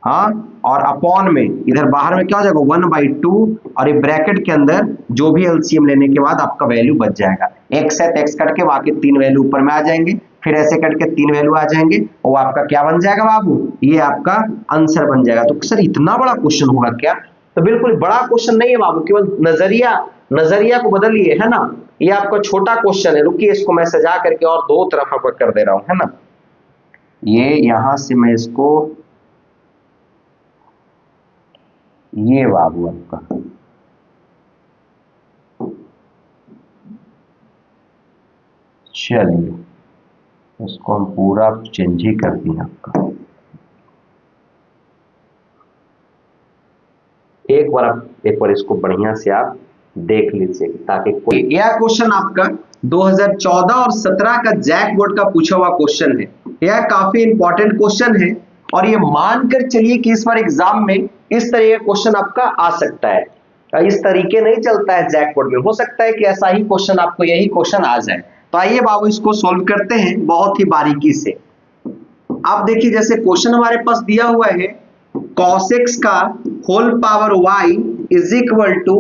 हाँ, और अपॉन में इधर बाहर में क्या हो जाएगा? 1/2, और ये ब्रैकेट के अंदर जो भी एलसीएम लेने के बाद आपका वैल्यू बच जाएगा। एक्स है तो एक्स कट के बाकी 3 वैल्यू ऊपर में आ जाएंगे, फिर ऐसे करके 3 वैल्यू आ जाएंगे, और आपका क्या बन जाएगा बाबू? ये आपका आंसर बन जाएगा। तो सर इतना बड़ा क्वेश्चन होगा क्या? तो बिल्कुल बड़ा क्वेश्चन नहीं है बाबू, केवल नजरिया को बदलिए, है ना। ये आपका छोटा क्वेश्चन है, रुकिए इसको मैं सजा करके और दो तरफ आपका कर दे रहा हूं, है ना। ये यहां से मैं इसको, ये बाबू आपका चलिए इसको हम पूरा चेंज ही कर दिए आपका। एक बार इसको बढ़िया से आप देख लीजिए ताकि कोई, यह क्वेश्चन आपका 2014 और 17 का जैक बोर्ड का पूछा हुआ क्वेश्चन है। यह काफी इंपॉर्टेंट क्वेश्चन है और ये मानकर चलिए कि इस बार एग्जाम में इस तरह का क्वेश्चन आपका आ सकता है। इस तरीके नहीं चलता है जैक बोर्ड में, हो सकता है कि ऐसा ही क्वेश्चन आपको यही क्वेश्चन आ जाए। तो आइए बाबू इसको सोल्व करते हैं बहुत ही बारीकी से। आप देखिए जैसे क्वेश्चन हमारे पास दिया हुआ है cos x का whole power y is equal to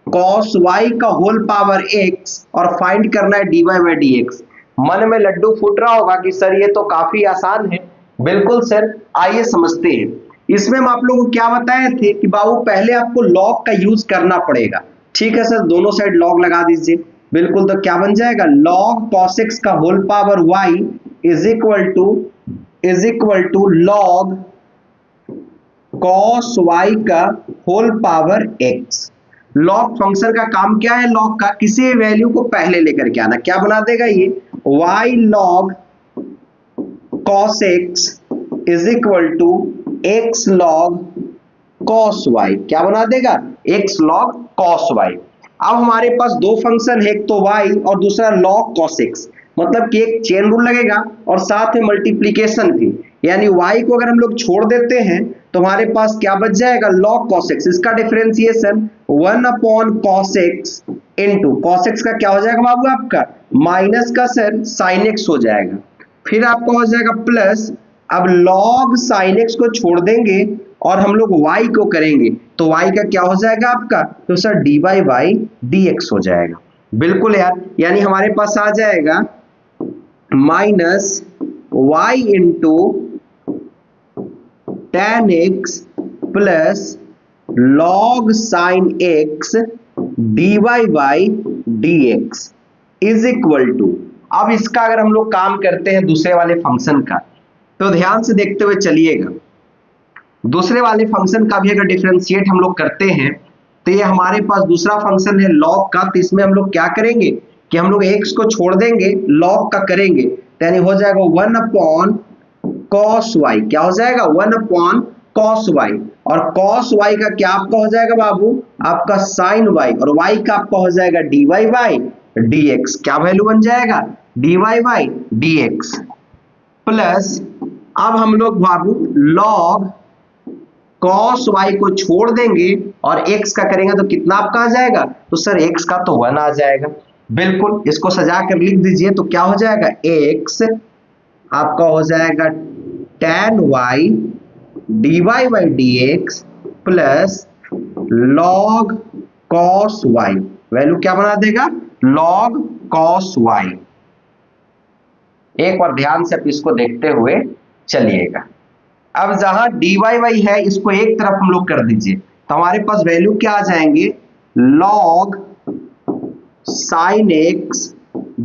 cos y का होल पावर x और फाइंड करना है dy बाई dx। मन में लड्डू फूट रहा होगा कि सर ये तो काफी आसान है। बिल्कुल सर, आइए समझते हैं। इसमें हम आप लोगों को क्या बताए थे कि बाबू पहले आपको लॉग का यूज करना पड़ेगा। ठीक है सर, दोनों साइड लॉग लगा दीजिए। बिल्कुल, तो क्या बन जाएगा लॉग cos x का whole power y is equal to log cos y का whole power x। Log function का काम क्या है, लॉग का किसी वैल्यू को पहले लेकर के आना। क्या बना देगा ये y log cos x is equal to x log cos y। क्या बना देगा x log cos y। अब हमारे पास दो फंक्शन है, एक तो y और दूसरा log cos x, मतलब कि एक चेन रूल लगेगा और साथ में मल्टीप्लीकेशन भी। यानी y को अगर हम लोग छोड़ देते हैं तो हमारे पास क्या बच जाएगा log cos x। इसका differentiation 1 upon cos x into cos x का क्या हो जाएगा बाबू आपका माइनस का सर sin x हो जाएगा। फिर आपका हो जाएगा प्लस, अब log sin x को छोड़ देंगे और हम लोग y को करेंगे तो y का क्या हो जाएगा आपका, तो सर dy बाई dx हो जाएगा। बिल्कुल यार, यानी हमारे पास आ जाएगा minus y into tan x plus log sin x dy by dx is equal to. अब इसका अगर हम लोग काम करते हैं दूसरे वाले फंक्शन का, तो ध्यान से देखते हुए चलिएगा। दूसरे वाले फंक्शन का भी अगर डिफरेंशिएट हम लोग करते हैं तो ये हमारे पास दूसरा फंक्शन है log का, तो इसमें हम लोग क्या करेंगे कि हम लोग x को छोड़ देंगे log का करेंगे, यानी हो जाएगा 1 अपॉन cos y। क्या हो जाएगा 1 अपॉन cos y, और cos y का क्या आपका हो जाएगा बाबू आपका sin y, और y का आपका हो जाएगा dy बाई dx। क्या वैल्यू बन जाएगा dy बाई dx प्लस, अब हम लोग बाबू log cos y को छोड़ देंगे और x का करेंगे तो कितना आपका आ जाएगा, तो सर x का तो 1 आ जाएगा। बिल्कुल, इसको सजा कर लिख दीजिए तो क्या हो जाएगा x आपका हो जाएगा tan y dy by dx plus log cos y। Value क्या बना देगा log cos y। एक बार ध्यान से आप इसको देखते हुए चलिएगा। अब जहां dy y है इसको एक तरफ हम लोग कर दीजिए तो हमारे पास वैल्यू क्या आ जाएंगे log sin x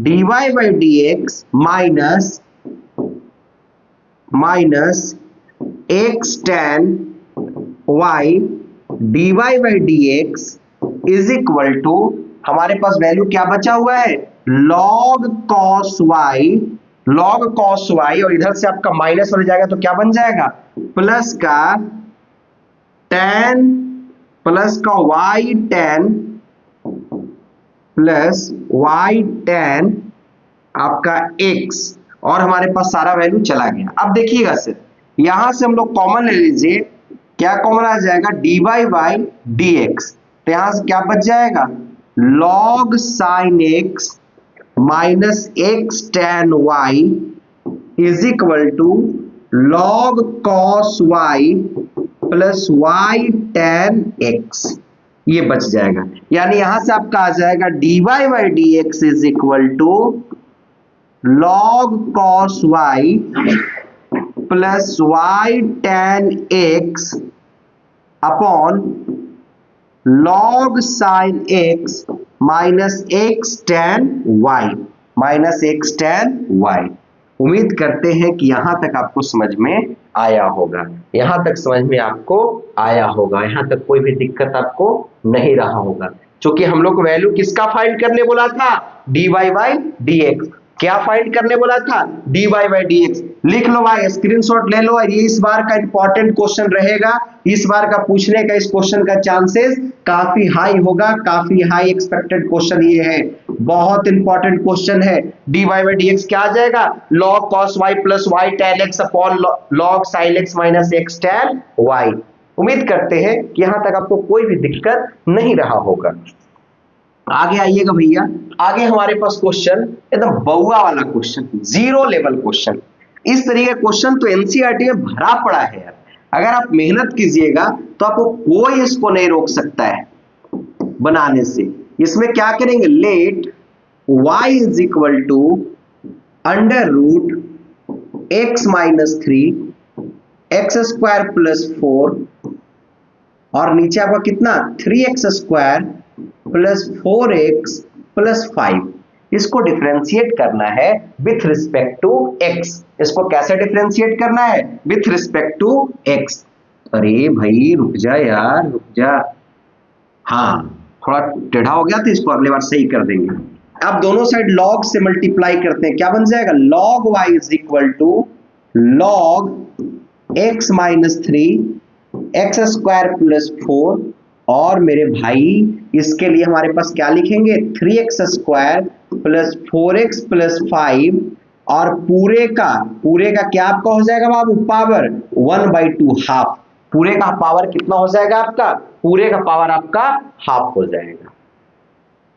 dy by dx minus x tan y dy by dx is equal to, हमारे पास वैल्यू क्या बचा हुआ है log cos y और इधर से आपका माइनस हो जाएगा तो क्या बन जाएगा प्लस का tan प्लस का y tan plus y tan आपका x, और हमारे पास सारा वैल्यू चला गया। अब देखिएगा सर, यहां से हम लोग कॉमन ले लीजिए, क्या कॉमन आ जाएगा dy बाई dx, तो यहां से क्या बच जाएगा log sin x minus x tan y is equal to log cos y plus y tan x, ये बच जाएगा। यानी यहां से आपका आ जाएगा dy by dx is equal to log cos y plus y tan x upon log sin x minus x tan y। उम्मीद करते हैं कि यहां तक आपको समझ में आया होगा, यहां तक समझ में आपको आया होगा, यहां तक कोई भी दिक्कत आपको नहीं रहा होगा। क्योंकि हम लोग को वैल्यू किसका फाइंड करने बोला था dy बाई dx, क्या फाइंड करने बोला था? dy by dx। लिख लो भाई, स्क्रीनशॉट ले लो, ये इस बार का इंपॉर्टेंट क्वेश्चन रहेगा। इस बार का पूछने का इस क्वेश्चन का चांसेस काफी हाई होगा, काफी हाई एक्सपेक्टेड क्वेश्चन ये है, बहुत इंपॉर्टेंट क्वेश्चन है। dy बाई dx क्या आ जाएगा? log cos y plus y tan x upon log sin x minus x tan y। उम्मीद करते हैं कि यहां तक आपको कोई भी दिक्कत नहीं रहा होगा। आगे आइएगा भैया, आगे हमारे पास क्वेश्चन एकदम बउआ वाला क्वेश्चन, जीरो लेवल क्वेश्चन। इस तरीके का क्वेश्चन तो एनसीईआरटी में भरा पड़ा है यार, अगर आप मेहनत कीजिएगा तो आपको कोई इसको नहीं रोक सकता है बनाने से। इसमें क्या करेंगे? Let y is equal to under root x minus 3 x square plus 4 और नीचे आपका कितना 3x square plus 4x plus 5, इसको डिफरेंशिएट करना है विथ रिस्पेक्ट टू x। इसको कैसे डिफरेंशिएट करना है? With respect to x। अरे भाई रुक जा यार, रुक जा, हाँ थोड़ा टेढ़ा हो गया था, इसको अगले बार सही कर देंगे। अब दोनों साइड log से मल्टीप्लाई करते हैं, क्या बन जाएगा? log y is equal to log x minus 3 x square plus 4 और मेरे भाई इसके लिए हमारे पास क्या लिखेंगे? 3x square plus 4x plus 5 और पूरे का क्या आपका हो जाएगा बाबू? Power 1/2 half. पूरे का पावर कितना हो जाएगा आपका? पूरे का पावर आपका हाफ हो जाएगा।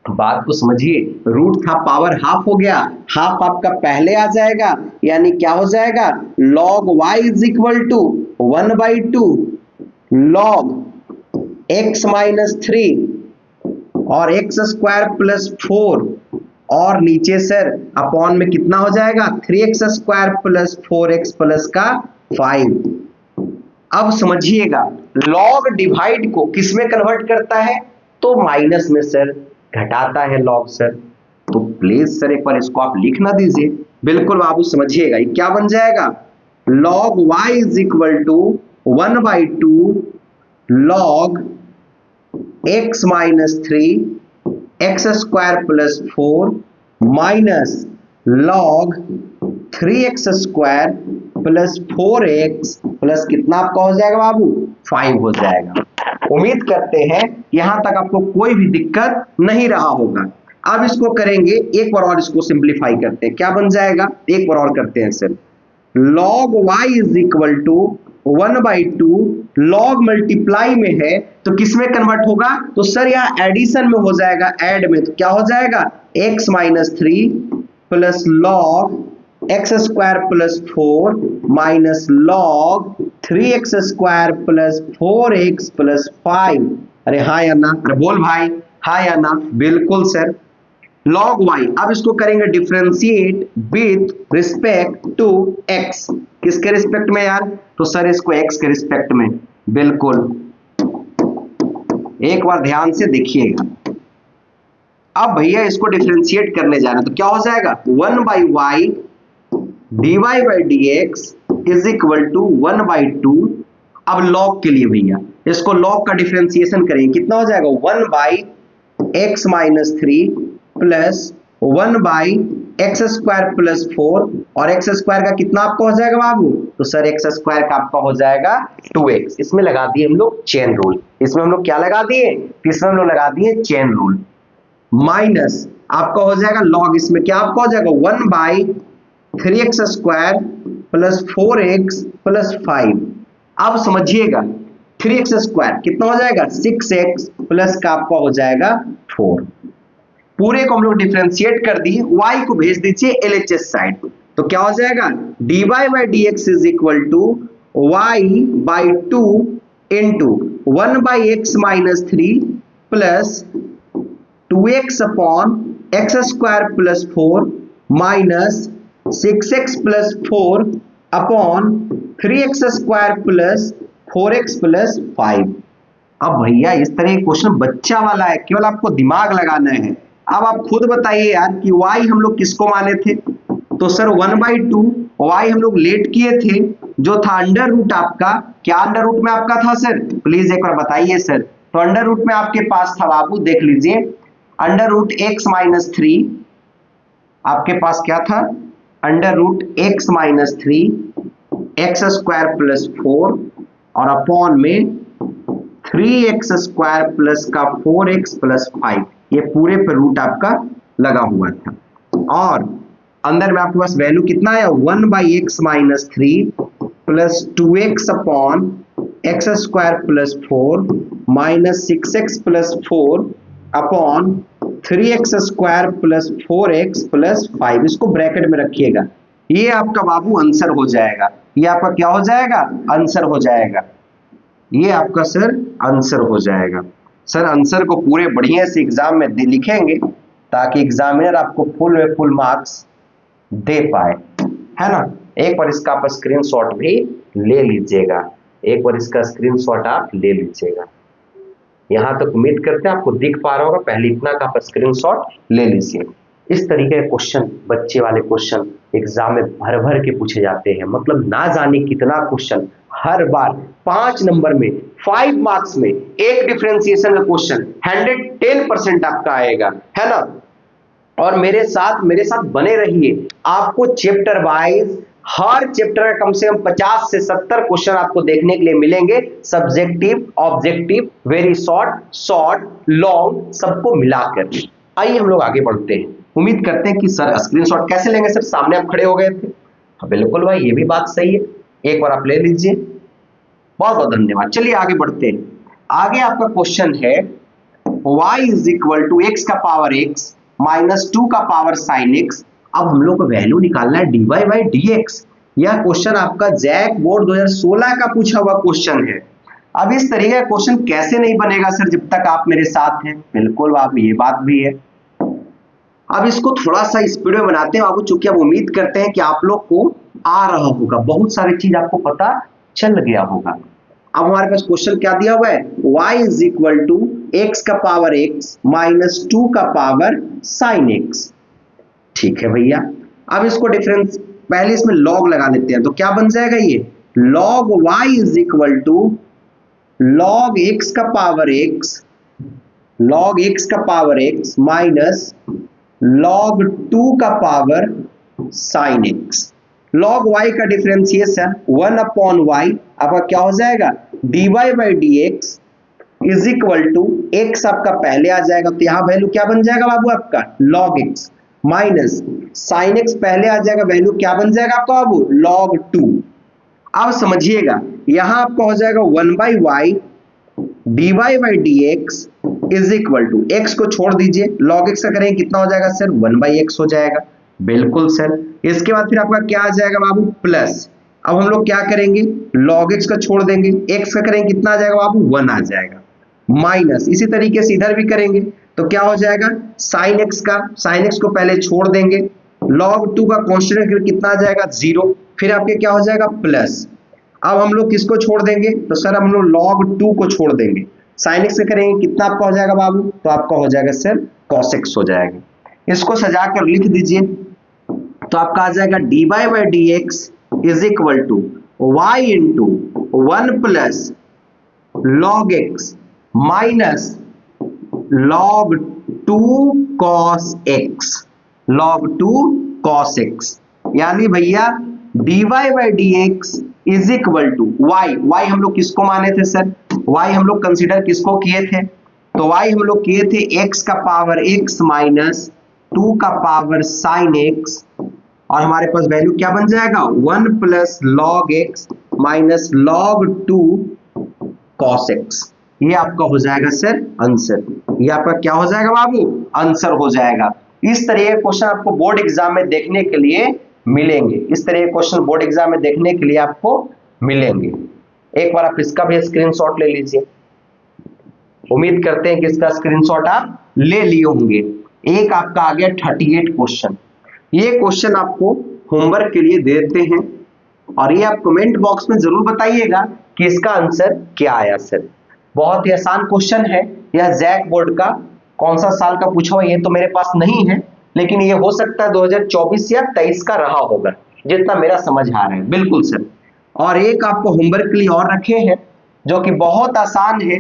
बात को समझिए, रूट था पावर हाफ हो गया, हाफ आपका पहले आ जाएगा, यानी क्या हो जाएगा? log y is equal to 1/2 log x minus 3 और एक्स स्क्वायर प्लस 4 और नीचे सर अपॉन में कितना हो जाएगा? 3x square plus 4x plus का 5। अब समझिएगा, log डिवाइड को किस में कन्वर्ट करता है? तो माइनस में सर घटाता है log सर। तो प्लीज सर एक बार इसको आप लिख ना दीजिए, बिल्कुल बाबू समझिएगा। ये क्या बन जाएगा? log y is equal to 1/2 log x minus 3 x square plus 4 minus log 3x square plus 4x plus कितना आपका हो जाएगा बाबू? 5 हो जाएगा। उम्मीद करते हैं यहां तक आपको कोई भी दिक्कत नहीं रहा होगा। अब इसको करेंगे एक बार और, इसको सिंप्लीफाई करते हैं, क्या बन जाएगा? एक बार और करते हैं sir. log y is equal to 1/2 log multiply में है तो किस में कन्वर्ट होगा? तो सर यहाँ एडिशन में हो जाएगा, ऐड में, तो क्या हो जाएगा? x minus 3 plus log x square plus 4 minus log 3x square plus 4x plus 5। अरे हाँ या ना? अरे बोल भाई, हाँ या ना? बिल्कुल सर। log y, अब इसको करेंगे differentiate with respect to x। किसके रिस्पेक्ट में यार? तो सर इसको x के रिस्पेक्ट में। बिल्कुल, एक बार ध्यान से देखिएगा। अब भैया इसको डिफरेंशिएट करने जा रहे हैं तो क्या हो जाएगा? 1/y dy by dx is equal to 1/2। अब log के लिए भैया इसको log का डिफरेंशिएशन करेंगे, कितना हो जाएगा? 1/x minus 3 plus 1/x square plus 4 और x स्क्वायर का कितना आपका हो जाएगा बाबू? तो सर x स्क्वायर का आपका हो जाएगा 2x। इसमें लगा दिए हम लोग चेन रूल। इसमें हम लोग क्या लगा दिए? इसमें हम लोग लगा दिए चेन रूल। माइनस आपका हो जाएगा log, इसमें क्या आपका हो जाएगा? 1/3x square plus 4x plus 5। अब समझिएगा 3x स्क्वायर कितना हो जाएगा? 6x प्लस का आपका हो जाएगा 4। पूरे को हम लोग डिफरेंशिएट कर दिए, y को भेज दीजिए LHS साइड, तो क्या हो जाएगा? dy by dx is equal to y/2 into 1/x minus 3 plus 2x upon x square plus 4 minus 6x plus 4 upon 3x square plus 4x plus 5। अब भैया इस तरह के क्वेश्चन बच्चा वाला है, केवल आपको दिमाग लगाना है। अब आप खुद बताइए यार कि y हम लोग किसको माने थे? तो सर 1/2 y हम लोग लेट किए थे, जो था अंडर रूट आपका, क्या अंडर रूट में आपका था सर? प्लीज एक बार बताइए सर। तो अंडर रूट में आपके पास था बाबू, देख लीजिए, अंडर रूट x माइनस 3 आपके पास क्या था, under root x minus 3 x square plus 4 और अपॉन में 3x स्क्वायर प्लस का 4x प्लस 5, ये पूरे पर रूट आपका लगा हुआ था। और अंदर में आपके पास वैल्यू कितना आया, 1/x minus 3 plus 2x upon x square plus 4 minus 6x plus 4 upon 3x square plus 4x plus 5, इसको ब्रैकेट में रखिएगा। ये आपका बाबू आंसर हो जाएगा, ये आपका क्या हो जाएगा, आंसर हो जाएगा। ये आपका सर आंसर हो जाएगा। सर आंसर को पूरे बढ़िया से एग्जाम में लिखेंगे ताकि एग्जामिनर आपको फुल में फुल मार्क्स दे पाए, है ना। एक बार इसका आप स्क्रीनशॉट भी ले लीजिएगा, एक बार इसका स्क्रीनशॉट आप ले लीजिएगा। यहां तक उम्मीद करते हैं आपको दिख पा रहा होगा, पहले इतना का आप स्क्रीनशॉट ले लीजिए। इस तरीके के क्वेश्चन, बच्चे वाले क्वेश्चन एग्जाम में भर भर के पूछे जाते हैं, मतलब ना जाने कितना क्वेश्चन हर बार 5 नंबर में 5 मार्क्स में एक डिफरेंशिएशन का क्वेश्चन 110% आपका आएगा, है ना। और मेरे साथ बने रहिए, आपको चैप्टर वाइज हर चैप्टर का कम से कम 50 से 70 क्वेश्चन आपको देखने के लिए मिलेंगे, subjective, objective, very short, long, सबको मिलाकर। आइए हम लोग आगे बढ़ते हैं। उम्मीद करते हैं कि सर स्क्रीनशॉट कैसे लेंगे, सर सामने आप खड़े हो गए थे। हाँ, बिल्कुल भाई, ये भी बात सही है, एक बार आप ले लीजिए। बहुत बहुत धन्यवाद। चलिए आगे बढ़ते हैं। आगे आपका क्वेश्चन है y is equal to x का पावर x माइनस 2 का पावर साइन x। अब हम लोग को वैल्यू निकालना है dy बाई dx। यह क्वेश्चन आपका जैक बोर्ड 2016 का पूछा हुआ क्वेश्चन है। अब इस तरीके का क्वेश्चन कैसे नहीं बनेगा सर जब तक आप मेरे साथ हैं, बिल्कुल आप, ये बात भी है। अब इसको थोड़ा सा स्पीड में बनाते हैं बाबू, चूंकि अब उम्मीद करते हैं कि आप लोग को आ रहा होगा, बहुत सारी चीज आपको पता चल गया होगा। अब हमारे पास क्वेश्चन क्या दिया हुआ है, y is equal to x का पावर x माइनस 2 का पावर साइन x। ठीक है भैया, अब इसको डिफरेंस, पहले इसमें लॉग लगा लेते हैं, तो क्या बन जाएगा ये, log y is equal to log x का पावर x, लॉग x का पावर x माइनस लॉग 2 का power sine x। Log y का डिफरेंशिएशन 1 अपॉन y आपका क्या हो जाएगा, dy by dx is equal to x आपका पहले आ जाएगा, तो यहां वैल्यू क्या बन जाएगा बाबू आपका, log x minus sine x पहले आ जाएगा, वैल्यू क्या बन जाएगा आपका बाबू, log 2। अब समझिएगा, यहां आपका हो जाएगा 1 by y dy by dx is equal to, x को छोड़ दीजिए, log x का करेंगे कितना हो जाएगा सर, 1 बाई x हो जाएगा। बिल्कुल सर, इसके बाद फिर आपका क्या आ जाएगा बाबू, प्लस, अब हम लोग क्या करेंगे, log x का छोड़ देंगे, x का करेंगे कितना आ जाएगा बाबू, 1 आ जाएगा, माइनस इसी तरीके से इधर भी करेंगे तो क्या हो जाएगा, साइन x का, साइन x को पहले छोड़ देंगे, log 2 का कांस्टेंट कितना आ जाएगा, 0, फिर आपके क्या हो जाएगा प्लस। अब हम लोग किसको छोड़ देंगे, तो सर हम लोग log 2 को छोड़ देंगे, साइन x से करेंगे कितना आपका हो जाएगा बाबू, तो आपका हो जाएगा सर cos x हो जाएगा। इसको सजा कर लिख दीजिए, तो आपका आ जाएगा dy by dx is equal to y into 1 plus log x minus log 2 cos x, log 2 cos x, यानी भैया dy by dx is equal to y हम लोग किसको माने थे सर, y हम लोग कंसीडर किसको किए थे, तो y हम लोग किए थे x का पावर x माइनस 2 का पावर साइन x, और हमारे पास वैल्यू क्या बन जाएगा, 1 plus log x minus log 2 cos x। ये आपका हो जाएगा सर आंसर, ये आपका क्या हो जाएगा बाबू, आंसर हो जाएगा। इस तरह के क्वेश्चन आपको बोर्ड एग्जाम में देखने के लिए मिलेंगे, इस तरह के क्वेश्चन बोर्ड एग्जाम में देखने के लिए आपको मिलेंगे। एक बार आप इसका भी स्क्रीनशॉट ले लीजिए, उम्मीद करते हैं कि इसका स्क्रीनशॉट आप ले लिए होंगे। एक आपका आ गया 38 क्वेश्चन, ये क्वेश्चन आपको होमवर्क के लिए देते हैं और ये आप कमेंट बॉक्स में जरूर बताइएगा कि इसका आंसर क्या आया सर। बहुत ही आसान क्वेश्चन है, यह जैक बोर्ड का कौन सा साल का पूछा हुआ ये तो मेरे पास नहीं है, लेकिन ये हो सकता है 2024 या 23 का रहा होगा, जितना मेरा समझ आ रहा है। बिल्कुल सर, और एक आपको होमवर्क के लिए और रखे हैं जो कि बहुत आसान है,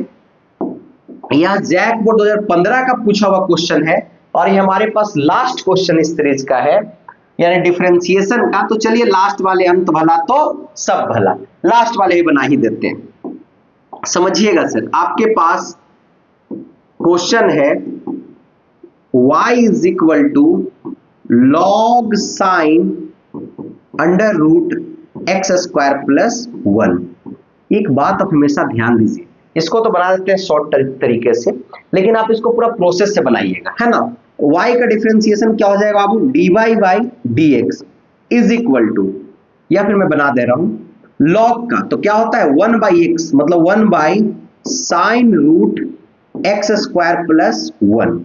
यह जैक बोर्ड 2015 का पूछा हुआ क्वेश्चन है। और ये हमारे पास लास्ट क्वेश्चन इस सीरीज का है, यानी डिफरेंशिएशन का। तो चलिए लास्ट वाले अंत भला तो सब भला, लास्ट वाले ही बना ही देते हैं। समझिएगा सर, आपके पास क्वेश्चन है y is equal to log sine under root x square plus 1। एक बात आप हमेशा ध्यान दीजिए, इसको तो बना देते हैं शॉर्ट तरीके से, लेकिन आप इसको पूरा प्रोसेस से बनाइएगा, है ना। y का डिफरेंशिएशन क्या हो जाएगा बाबू, dy by dx is equal to, या फिर मैं बना दे रहा हूं log का, तो क्या होता है 1 बाई एक्स, मतलब 1 by sine root x square plus 1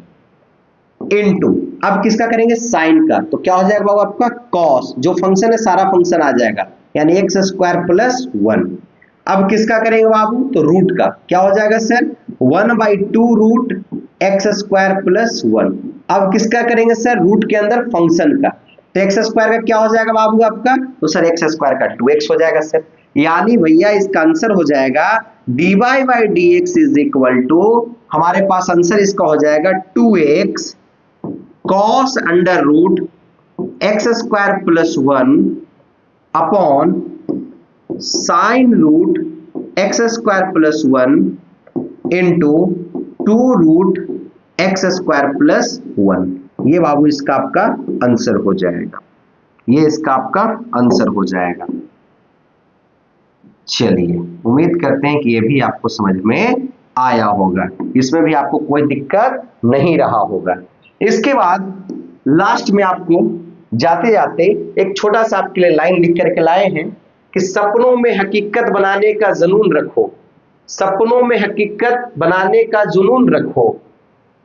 into, अब किसका करेंगे साइन का, तो क्या हो जाएगा बाबू आपका कॉस, जो फंक्शन है सारा फंक्शन आ जाएगा, यानी एक्स स्क्वायर प्लस 1। अब किसका करेंगे बाबू, तो रूट का, क्या हो जाएगा sir 1 by 2 root x square plus 1। अब किसका करेंगे सर, रूट के अंदर फंक्शन का, तो एक्स स्क्वायर का क्या हो जाएगा बाबू आपका, तो सर एक्स स्क्वायर का 2x हो जाएगा सर। यानी भैया इसका आंसर हो जाएगा dy by dx is equal to, हमारे पास आंसर इसका हो जाएगा 2x cos under root x square plus 1 upon sine root x square plus 1 into 2 root x square plus 1। ये बाबू इसका आपका आंसर हो जाएगा, ये इसका आपका आंसर हो जाएगा। चलिए उम्मीद करते हैं कि ये भी आपको समझ में आया होगा, इसमें भी आपको कोई दिक्कत नहीं रहा होगा। इसके बाद लास्ट में आपको जाते जाते एक छोटा सा आपके लिए लाइन लिख करके लाए हैं कि सपनों में हकीकत बनाने का जुनून रखो, सपनों में हकीकत बनाने का जुनून रखो,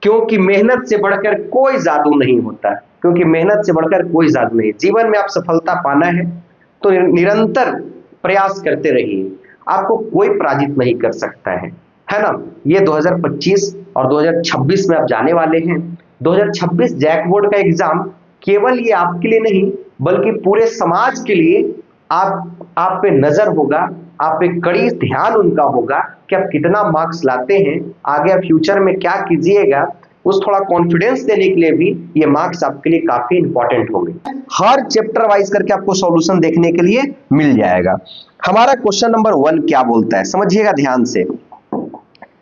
क्योंकि मेहनत से बढ़कर कोई जादू नहीं होता, क्योंकि मेहनत से बढ़कर कोई जादू नहीं। जीवन में आप सफलता पाना है तो निरंतर प्रयास करते रहिए, आपको कोई पराजित नहीं कर सकता है ना। ये 2025 और 2026 में आप जाने वाले हैं। 2026 जैक बोर्ड का एग्जाम केवल ये आपके लिए नहीं बल्कि पूरे समाज के लिए आप पे नजर होगा, आप पे कड़ी ध्यान उनका होगा कि आप कितना मार्क्स लाते हैं, आगे आप फ्यूचर में क्या कीजिएगा, उस थोड़ा कॉन्फिडेंस देने के लिए भी ये मार्क्स आपके लिए काफी इंपॉर्टेंट होंगे। हर चैप्टर वाइज करके आपको सॉल्यूशन देखने के लिए मिल जाएगा। हमारा क्वेश्चन नंबर 1 क्या बोलता है, समझिएगा ध्यान से।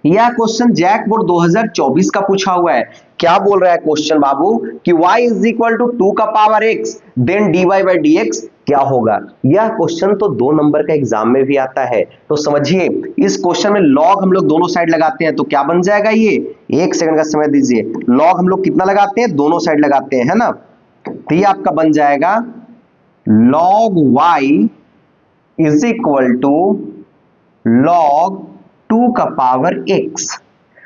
यह क्वेश्चन जैक बोर्ड 2024 का पूछा हुआ है। क्या बोल रहा है क्वेश्चन बाबू कि y इज इक्वल टू 2 का power x then dy by dx क्या होगा। यह क्वेश्चन तो 2 नंबर का एग्जाम में भी आता है, तो समझिए इस क्वेश्चन में लॉग हम लोग दोनों साइड लगाते हैं, तो क्या बन जाएगा, ये 1 सेकंड का समय दीजिए, लॉग हम लोग कितना लगाते हैं, दोनों साइड लगाते हैं, है ना। तो ये आपका बन जाएगा log y is equal to log 2 का पावर x।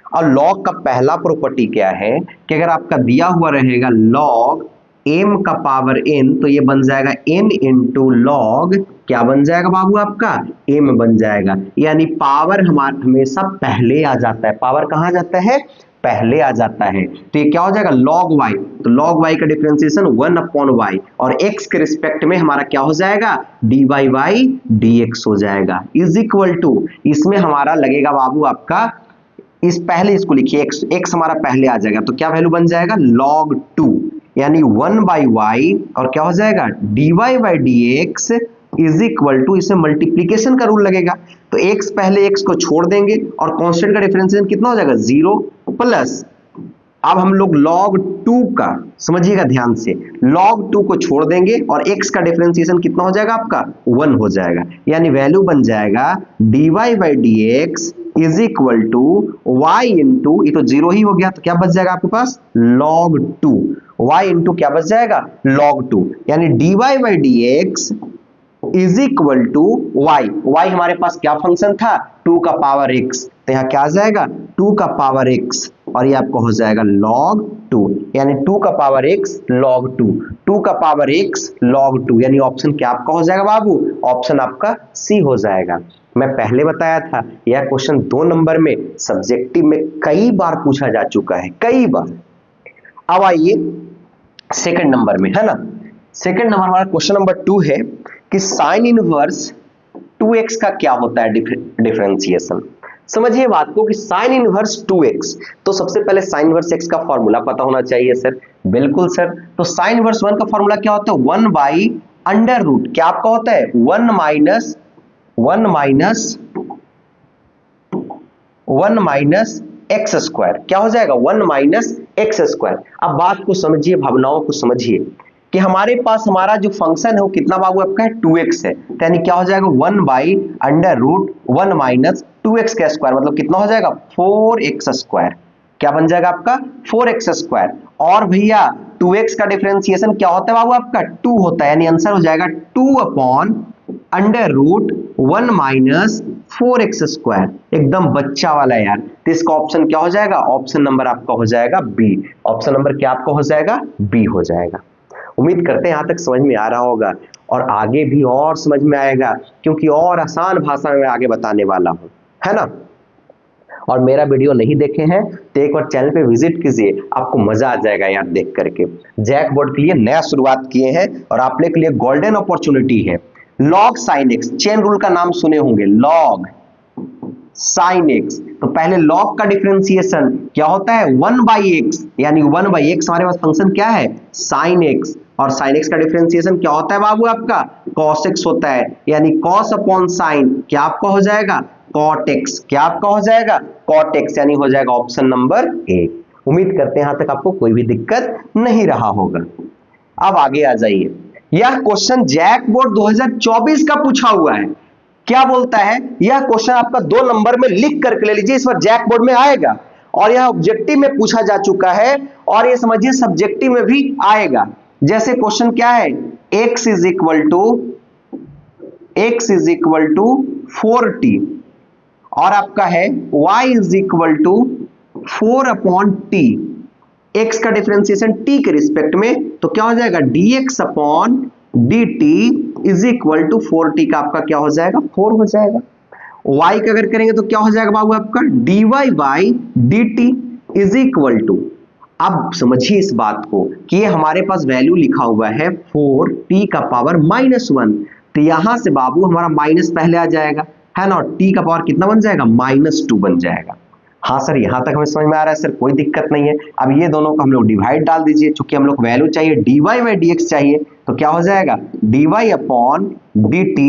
और log का पहला प्रॉपर्टी क्या है कि अगर आपका दिया हुआ रहेगा log m का पावर n, तो ये बन जाएगा n इंटू log, क्या बन जाएगा बाबू आपका m बन जाएगा। यानी पावर हमारा हमेशा पहले आ जाता है, पावर कहां जाता है, पहले आ जाता है। तो ये क्या हो जाएगा log y, तो log y का डिफरेंशिएशन 1 अपॉन y और x के रिस्पेक्ट में हमारा क्या हो जाएगा dy बाई dx हो जाएगा इज इक्वल टू, इसमें हमारा लगेगा बाबू आपका, इस पहले इसको लिखिए x हमारा पहले आ जाएगा, तो क्या वैल्यू बन जाएगा log 2 यानी 1 बाई y और क्या हो जाएगा dy by dx is equal to, इसमें मल्टीप्लीकेशन का रूल लगेगा, तो x पहले x को छोड़ देंगे और कांस्टेंट का डिफरेंशिएशन कितना हो जाएगा 0 प्लस, अब हम लोग log 2 का, समझिएगा ध्यान से, log 2 को छोड़ देंगे और x का डिफरेंशिएशन कितना हो जाएगा आपका 1 हो जाएगा, यानी वैल्यू बन जाएगा dy by dx is equal to y into, ये तो 0 ही हो गया, तो क्या बच जाएगा आपके पास log 2, y इंटू क्या बच जाएगा log 2, यानी dy by dx is equal to y हमारे पास क्या फंक्शन था 2 का पावर x, तो यहाँ क्या आ जाएगा 2 का पावर x और ये आपको हो जाएगा log 2, यानी 2 का पावर x log 2, 2 का पावर x log 2, यानी ऑप्शन क्या आपका हो जाएगा बाबू, ऑप्शन आपका सी हो जाएगा। मैं पहले बताया था यह क्वेश्चन 2 नंबर में सब्जेक्टिव में कई बार पूछा जा चुका है, कई बार। अब आइए सेकंड नंबर में, है ना। सेकंड नंबर हमारा क्वेश्चन नंबर 2 है कि साइन इनवर्स 2x का क्या होता है डिफरेंशिएशन। समझिए बात को कि साइन इनवर्स 2x, तो सबसे पहले साइन इनवर्स x का फॉर्मूला पता होना चाहिए सर। बिल्कुल सर, तो साइन इनवर्स 1 का फॉर्मूला क्या होता है, 1 बाई अंडर रूट, क्या आपका होता है 1 माइनस एक्स स्क्वायर, क्या हो जाएगा 1 माइनस एक्स स्क्वायर। अब बात को समझिए, भावनाओं को समझिए कि हमारे पास हमारा जो फंक्शन है वो कितना बाबू आपका है 2x है, तो यानी क्या हो जाएगा 1 by under root 1 minus 2x का स्क्वायर, मतलब कितना हो जाएगा 4x स्क्वायर, क्या बन जाएगा आपका 4x स्क्वायर। और भैया 2x का डिफरेंशिएशन क्या होता है बाबू आपका 2 होता है, यानी आंसर हो जाएगा 2 upon under root 1 minus 4x square, एकदम बच्चा वाला यार। तो इसका ऑप्शन क्या हो जाएगा, ऑप्शन नंबर आपका हो जाएगा बी, ऑप्शन नंबर क्या आपका हो जाएगा बी हो जाएगा। उम्मीद करते हैं यहां तक समझ में आ रहा होगा और आगे भी और समझ में आएगा, क्योंकि और आसान भाषा में आगे बताने वाला हूं, है ना। और मेरा वीडियो नहीं देखे हैं तो एक बार चैनल पे विजिट कीजिए, आपको मजा आ जाएगा यार देख करके। जैक बोर्ड के लिए नया शुरुआत किए हैं और आपने के लिए गोल्डन अपॉर्चुनिटी है। Log sine x, chain rule का नाम सुने होंगे, लॉग साइन एक्स, तो पहले लॉग का डिफरेंशिएशन क्या होता है 1 बाई एक्स, यानी 1 बाई एक्स हमारे पास फंक्शन क्या है साइन एक्स, और साइन एक्स का डिफरेंशिएशन क्या होता है बाबू आपका कॉस एक्स होता है, यानी कॉस अपॉन साइन क्या आपका हो जाएगा कॉट एक्स, क्या आपका हो जाएगा कॉट एक्स, यानी हो जाएगा ऑप्शन नंबर ए। उम्मीद करते हैं यहां तक आपको कोई भी दिक्कत नहीं रहा होगा। अब आगे आ जाइए, यह क्वेश्चन जैक बोर्ड 2024 का पूछा हुआ है। क्या बोलता है, यह क्वेश्चन आपका 2 नंबर में लिख करके ले लीजिए, इस बार जैक बोर्ड में आएगा और यह ऑब्जेक्टिव में पूछा जा चुका है और ये समझिए सब्जेक्टिव में भी आएगा। जैसे क्वेश्चन क्या है, x is equal to 4t और आपका है y is equal to 4 upon t, x का डिफरेंशिएशन t के रिस्पेक्ट में, तो क्या हो जाएगा dx upon dt is equal to 4t का आपका क्या हो जाएगा 4 हो जाएगा। y का अगर करेंगे तो क्या हो जाएगा बाबू आपका dy by dt is equal to, अब समझिए इस बात को कि ये हमारे पास वैल्यू लिखा हुआ है 4t का पावर -1, तो यहां से बाबू हमारा माइनस पहले आ जाएगा, है ना, t का पावर कितना बन जाएगा -2 बन जाएगा। हाँ सर, यहां तक हमें समझ में आ रहा है सर, कोई दिक्कत नहीं है। अब ये दोनों को हम लोग डिवाइड डाल दीजिए, क्योंकि हम लोग वैल्यू चाहिए dy बाई dx चाहिए, तो क्या हो जाएगा dy upon dt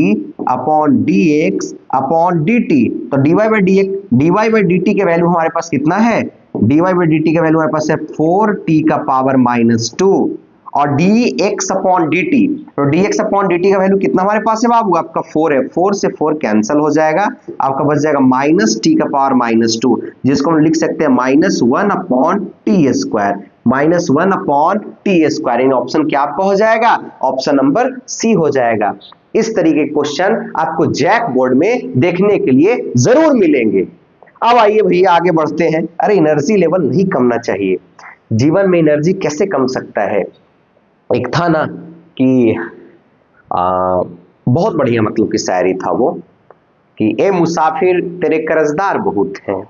upon dx upon dt, तो dy बाई dt के वैल्यू हमारे पास कितना है, dy बाई dt का वैल्यू हमारे पास है 4t का पावर -2 और dx अपॉन dt, तो dx अपॉन dt का वैल्यू कितना हमारे पास है बाबू आपका 4 है, 4 से 4 कैंसिल हो जाएगा, आपका बच जाएगा -t का पावर -2, जिसको हम लिख सकते हैं -1 upon t square, -1 upon t square, इन ऑप्शन क्या आपका हो जाएगा ऑप्शन नंबर सी हो जाएगा। इस तरीके के क्वेश्चन आपको जैक बोर्ड में देखने के लिए जरूर मिलेंगे। अब आइए भैया आगे बढ़ते हैं। अरे एनर्जी लेवल नहीं कमना चाहिए, जीवन में एनर्जी कैसे कम सकता है। एक था ना कि बहुत बढ़िया मतलब की शायरी था वो कि ए मुसाफिर तेरे कर्जदार बहुत हैं,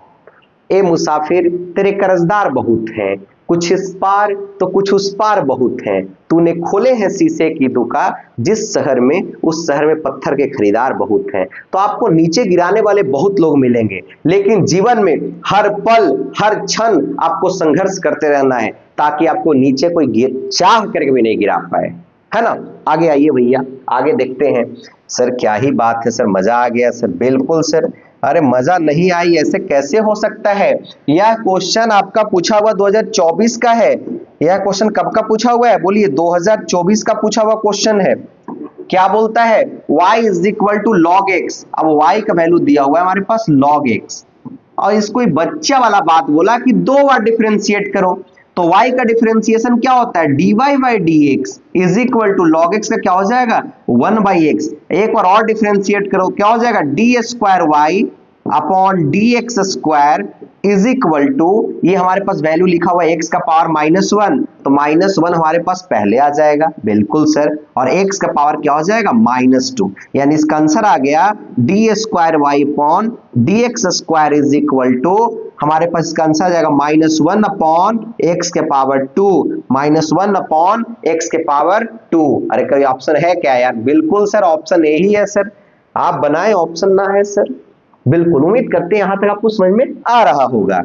ए मुसाफिर तेरे कर्जदार बहुत हैं, कुछ इस पार तो कुछ उस पार बहुत हैं, तूने खोले हैं शीशे की दुकान जिस शहर में उस शहर में पत्थर के खरीदार बहुत हैं। तो आपको नीचे गिराने वाले बहुत लोग मिलेंगे, लेकिन जीवन में हर पल हर क्षण आपको संघर्ष करते रहना है ताकि आपको नीचे कोई चाह करके भी नहीं गिरा पाए, है ना। आगे आइए भैया, आगे देखते हैं। सर क्या ही बात है सर, मजा आ गया सर। बिल्कुल सर, अरे मजा नहीं आई ऐसे कैसे हो सकता है। यह क्वेश्चन आपका पूछा हुआ 2024 का है। यह क्वेश्चन कब का पूछा हुआ है बोलिए, 2024 का पूछा हुआ क्वेश्चन है। क्या बोलता है y is equal to log x, अब y का वैल्यू दिया हुआ है हमारे पास log x, और इसको बच्चा वाला बात बोला कि 2 बार डिफरेंशिएट करो, तो y का डिफरेंशिएशन क्या होता है dy by dx is equal to log x का क्या हो जाएगा 1 बाई x, एक बार और डिफरेंशिएट करो क्या हो जाएगा d square y upon dx square is equal to, ये हमारे पास वैल्यू लिखा हुआ है x का पावर -1, तो -1 हमारे पास पहले आ जाएगा। बिल्कुल सर, और x का पावर क्या हो जाएगा -2, यानी इसका आंसर आ गया d square y upon dx square is equal to, हमारे पास इसका आंसर आ जाएगा -1 अपॉन x के पावर 2, -1 अपॉन x के पावर 2। अरे कोई ऑप्शन है क्या यार। बिल्कुल सर, ऑप्शन ए ही है सर, आप बनाए ऑप्शन ना है सर। बिल्कुल, उम्मीद करते हैं यहां तक आपको समझ में आ रहा होगा।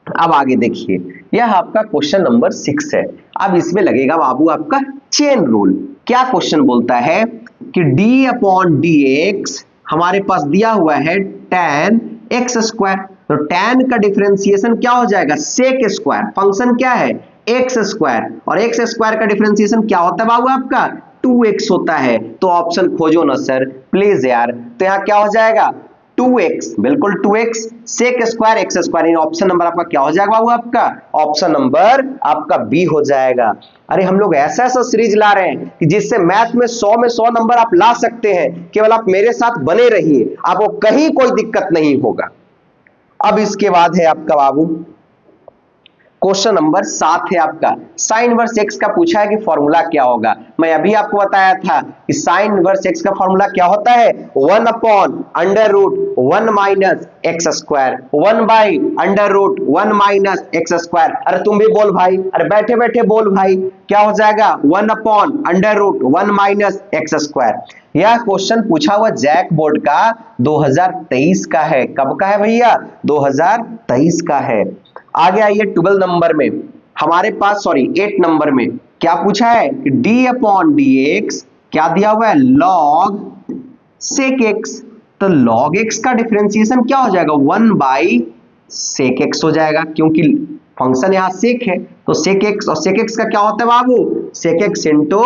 अब आगे देखिए, यह आपका क्वेश्चन नंबर 6 है। अब इसमें लगेगा बाबू आपका चेन रूल। क्या क्वेश्चन बोलता है कि d अपॉन डी एक्स हमारे पास दिया हुआ है tan एक्स स्क्वायर, तो tan का डिफरेंशिएशन क्या हो जाएगा, सेक स्क्वायर, फंक्शन क्या है एक्स स्क्वायर, और एक्स स्क्वायर का डिफरेंशिएशन क्या होता है बाबू आपका 2x होता है। तो ऑप्शन खोजो ना सर प्लीज यार, तो यहाँ क्या हो जाएगा 2x, बिल्कुल 2x, sec square x square, option number आपका क्या हो जाएगा बाबू, आपका ऑप्शन नंबर आपका बी हो जाएगा। अरे हम लोग ऐसा ऐसा सीरीज ला रहे हैं कि जिससे मैथ में 100 नंबर आप ला सकते हैं, केवल आप मेरे साथ बने रहिए, आपको कहीं कोई दिक्कत नहीं होगा। अब इसके बाद है आपका बाबू क्वेश्चन नंबर 7 है आपका, साइन इनवर्स एक्स का पूछा है कि फॉर्मूला क्या होगा। मैं अभी आपको बताया था कि साइन इनवर्स एक्स का फॉर्मूला क्या होता है, 1 upon under root 1 minus x square, 1 by under root 1 minus x square. अरे तुम भी बोल भाई, अरे बैठे बैठे बोल भाई, क्या हो जाएगा 1 upon under root 1 minus x square. यह क्वेश्चन पूछा हुआ जैक बोर्ड का 2023 का है। कब का है भैया, 2023 का है। आगे आइए 12 नंबर में हमारे पास, सॉरी 8 नंबर में क्या पूछा है कि d अपॉन डी एक्स क्या दिया हुआ है, log sec x। तो log x का डिफरेंशिएशन क्या हो जाएगा 1 बाई sec x हो जाएगा, क्योंकि फंक्शन यहां sec है, तो sec x, और sec x का क्या होता है बाबू, sec x into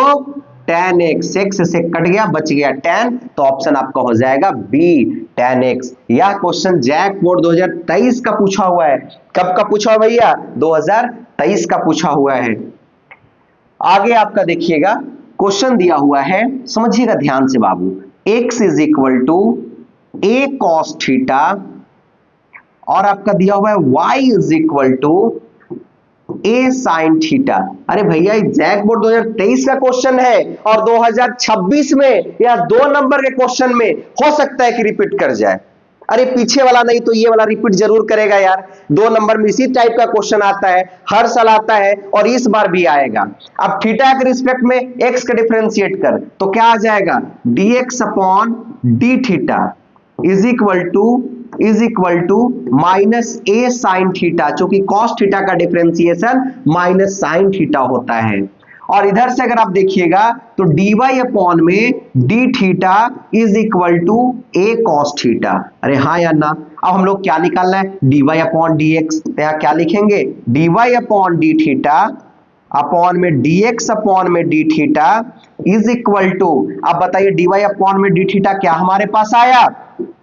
tan x, sec से कट गया बच गया tan, तो ऑप्शन आपका हो जाएगा बी tan x। यह क्वेश्चन जैक बोर्ड 2023 का पूछा हुआ है। कब का पूछा हुआ भैया, 2023 का पूछा हुआ है। आगे आपका देखिएगा क्वेश्चन दिया हुआ है, समझिएगा ध्यान से बाबू, x is equal to a cos theta, और आपका दिया हुआ है y is equal to a sine theta. अरे भैया जैक बोर्ड 2023 का क्वेश्चन है, और 2026 में या 2 नंबर के क्वेश्चन में हो सकता है कि रिपीट कर जाए। अरे पीछे वाला नहीं तो ये वाला रिपीट जरूर करेगा यार, 2 नंबर में इसी टाइप का क्वेश्चन आता है, हर साल आता है और इस बार भी आएगा। अब थीटा के रिस्पेक्ट में एक्स का डिफरेंशिएट कर, तो क्या आ जाएगा dx upon d theta is equal to minus a sine theta, क्योंकि कॉस थीटा का डिफरेंशिएशन माइनस साइन थीटा होता है। और इधर से अगर आप देखिएगा तो dy अपॉन में d theta is equal to a cos theta. अरे हाँ या ना, अब हम लोग क्या निकालना है, dy अपॉन डी एक्स, तो यहाँ क्या लिखेंगे dy upon d theta upon में dx अपॉन में d theta is equal to, अब बताइए dy अपॉन में डी थीटा क्या हमारे पास आया,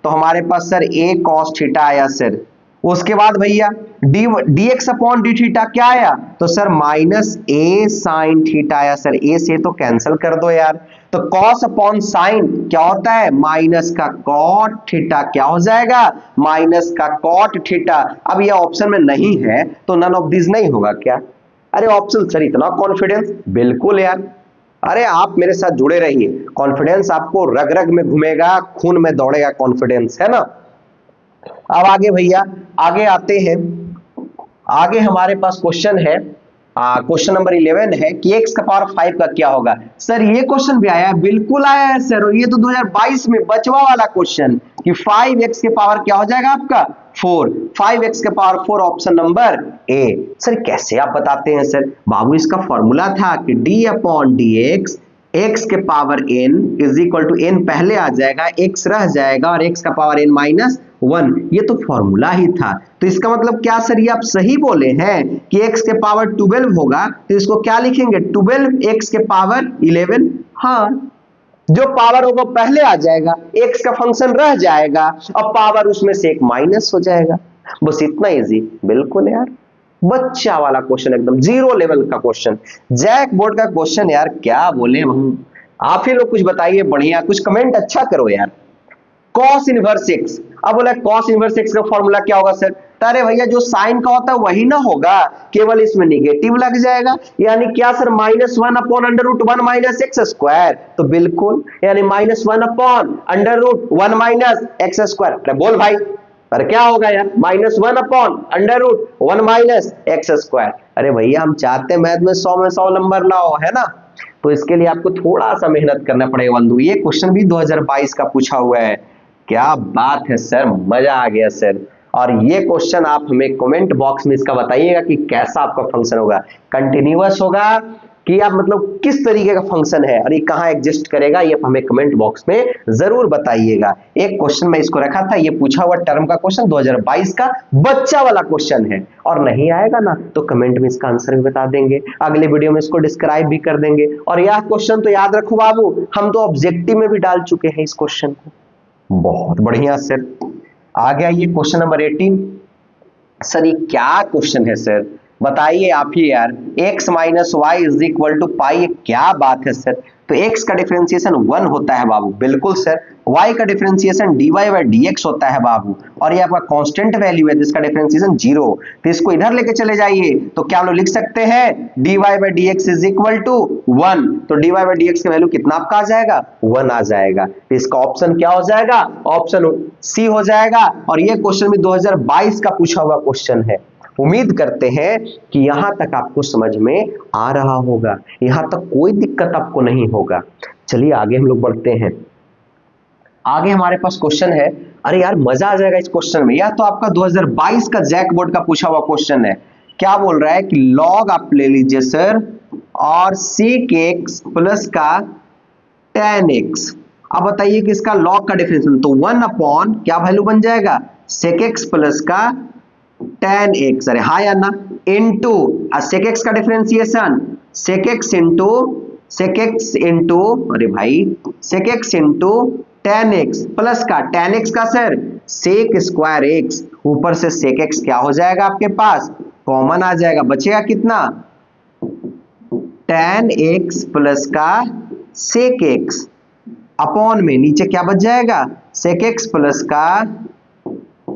तो हमारे पास सर a cos थीटा आया सर। उसके बाद भैया dx अपॉन डी थीटा क्या आया, तो sir minus a sine theta आया सर। a से तो कैंसिल कर दो यार, तो cos अपॉन साइन क्या होता है, माइनस का cot थीटा क्या हो जाएगा, माइनस का cot थीटा। अब यह ऑप्शन में नहीं है तो नन ऑफ दिस नहीं होगा क्या। अरे ऑप्शन सर इतना कॉन्फिडेंस, बिल्कुल यार, अरे आप मेरे साथ जुड़े रहिए, कॉन्फिडेंस आपको रग रग में घूमेगा, खून में दौड़ेगा कॉन्फिडेंस, है ना। अब आगे भैया आगे आते हैं, आगे हमारे पास क्वेश्चन है, क्वेश्चन नंबर 11 है कि x का पावर 5 का क्या होगा। सर ये क्वेश्चन भी आया है, बिल्कुल आया है सर, और ये तो 2022 में बचवा वाला क्वेश्चन कि 5x के पावर क्या हो जाएगा आपका 4, 5x के power 4, option number A. Sir कैसे आप बताते हैं सर, बाबू इसका फॉर्मूला था कि d upon d x, x के power n is equal to n पहले आ जाएगा, x रह जाएगा और x का पावर n माइनस 1, ये तो फॉर्मूला ही था। तो इसका मतलब क्या सर, ये आप सही बोले हैं कि x के पावर 12 होगा, तो इसको क्या लिखेंगे 12 x के पावर 11। हाँ, जो पावर होगा पहले आ जाएगा, x का फंक्शन रह जाएगा और पावर उसमें से एक माइनस हो जाएगा, बस इतना इजी। बिल्कुल यार, बच्चा वाला क्वेश्चन, एकदम जीरो लेवल का क्वेश्चन, जैक बोर्ड का क्वेश्चन यार, क्या बोले हम। आप ही लोग कुछ बताइए बढ़िया, कुछ कमेंट अच्छा करो यार। कॉस इनवर्स एक्स, अब बोला कॉस इनवर्स एक्स का फॉर्मूला क्या होगा सर, अरे भैया जो साइन का होता है वही ना होगा, केवल इसमें निगेटिव लग जाएगा, यानी क्या sir -1 upon under root 1 minus x square, तो बिल्कुल यानी -1 upon under root 1 minus x square. अरे बोल भाई, अरे क्या होगा यार -1 upon under root 1 minus x square. अरे भैया हम चाहते हैं मैथ में 100 नंबर लाओ, है ना, तो इसके लिए आपको थोड़ा सा मेहनत करना पड़ेगा बंधु। ये क्वेश्चन भी 2022 का पूछा हुआ है क्या बात है सर, मजा आ गया सर। और ये क्वेश्चन आप हमें कमेंट बॉक्स में इसका बताइएगा कि कैसा आपका फंक्शन होगा, कंटिन्यूअस होगा कि आप मतलब किस तरीके का फंक्शन है और ये कहाँ एग्जिस्ट करेगा, ये हमें कमेंट बॉक्स में जरूर बताइएगा। एक क्वेश्चन मैं इसको रखा था, ये पूछा हुआ टर्म का क्वेश्चन 2022 का बच्चा वाला क्वेश्चन है, और नहीं आएगा ना तो कमेंट में इसका आंसर भी बता देंगे, अगले वीडियो में इसको डिस्क्राइब भी कर देंगे। और यह क्वेश्चन तो याद रखो बाबू, हम तो ऑब्जेक्टिव में भी डाल चुके हैं इस क्वेश्चन को। बहुत बढ़िया सर। आ गया ये क्वेश्चन नंबर 18। सर ये क्या क्वेश्चन है सर, बताइए आप ही यार। x minus y is equal to pi, क्या बात है सर। तो x का डिफरेंशिएशन 1 होता है बाबू, बिल्कुल सर। y का डिफरेंशिएशन dy बाई dx होता है बाबू, और ये आपका कांस्टेंट वैल्यू है जिसका डिफरेंशिएशन 0। तो इसको इधर लेके चले जाइए तो क्या हम लोग लिख सकते हैं dy by dx is equal to 1। तो dy बाई dx का वैल्यू कितना आपका आ जाएगा, 1 आ जाएगा। तो इसका ऑप्शन क्या हो जाएगा, ऑप्शन सी हो जाएगा। और ये क्वेश्चन भी 2022 का पूछा हुआ क्वेश्चन है। उम्मीद करते हैं कि यहां तक आपको समझ में आ रहा होगा, यहां तक कोई दिक्कत आपको नहीं होगा। चलिए आगे हम लोग बढ़ते हैं। आगे हमारे पास क्वेश्चन है, अरे यार मजा आ जाएगा इस क्वेश्चन में। यह तो आपका 2022 का जैक बोर्ड का पूछा हुआ क्वेश्चन है। क्या बोल रहा है कि लॉग आप ले लीजिए सर और sec x प्लस का tan x। अब बताइए कि इसका लॉग का डिफरेंशिएशन तो 1 अपॉन क्या वैल्यू बन जाएगा, sec x प्लस का tan x, अरे हाँ या ना, इनटू sec x का डिफरेंशिएशन sec x इंटू अरे भाई sec x into tan x plus का tan x का सर sec स्क्वायर x, ऊपर से sec x क्या हो जाएगा आपके पास, कॉमन आ जाएगा, बचेगा कितना tan x प्लस का sec x अपॉन में नीचे क्या बच जाएगा sec x प्लस का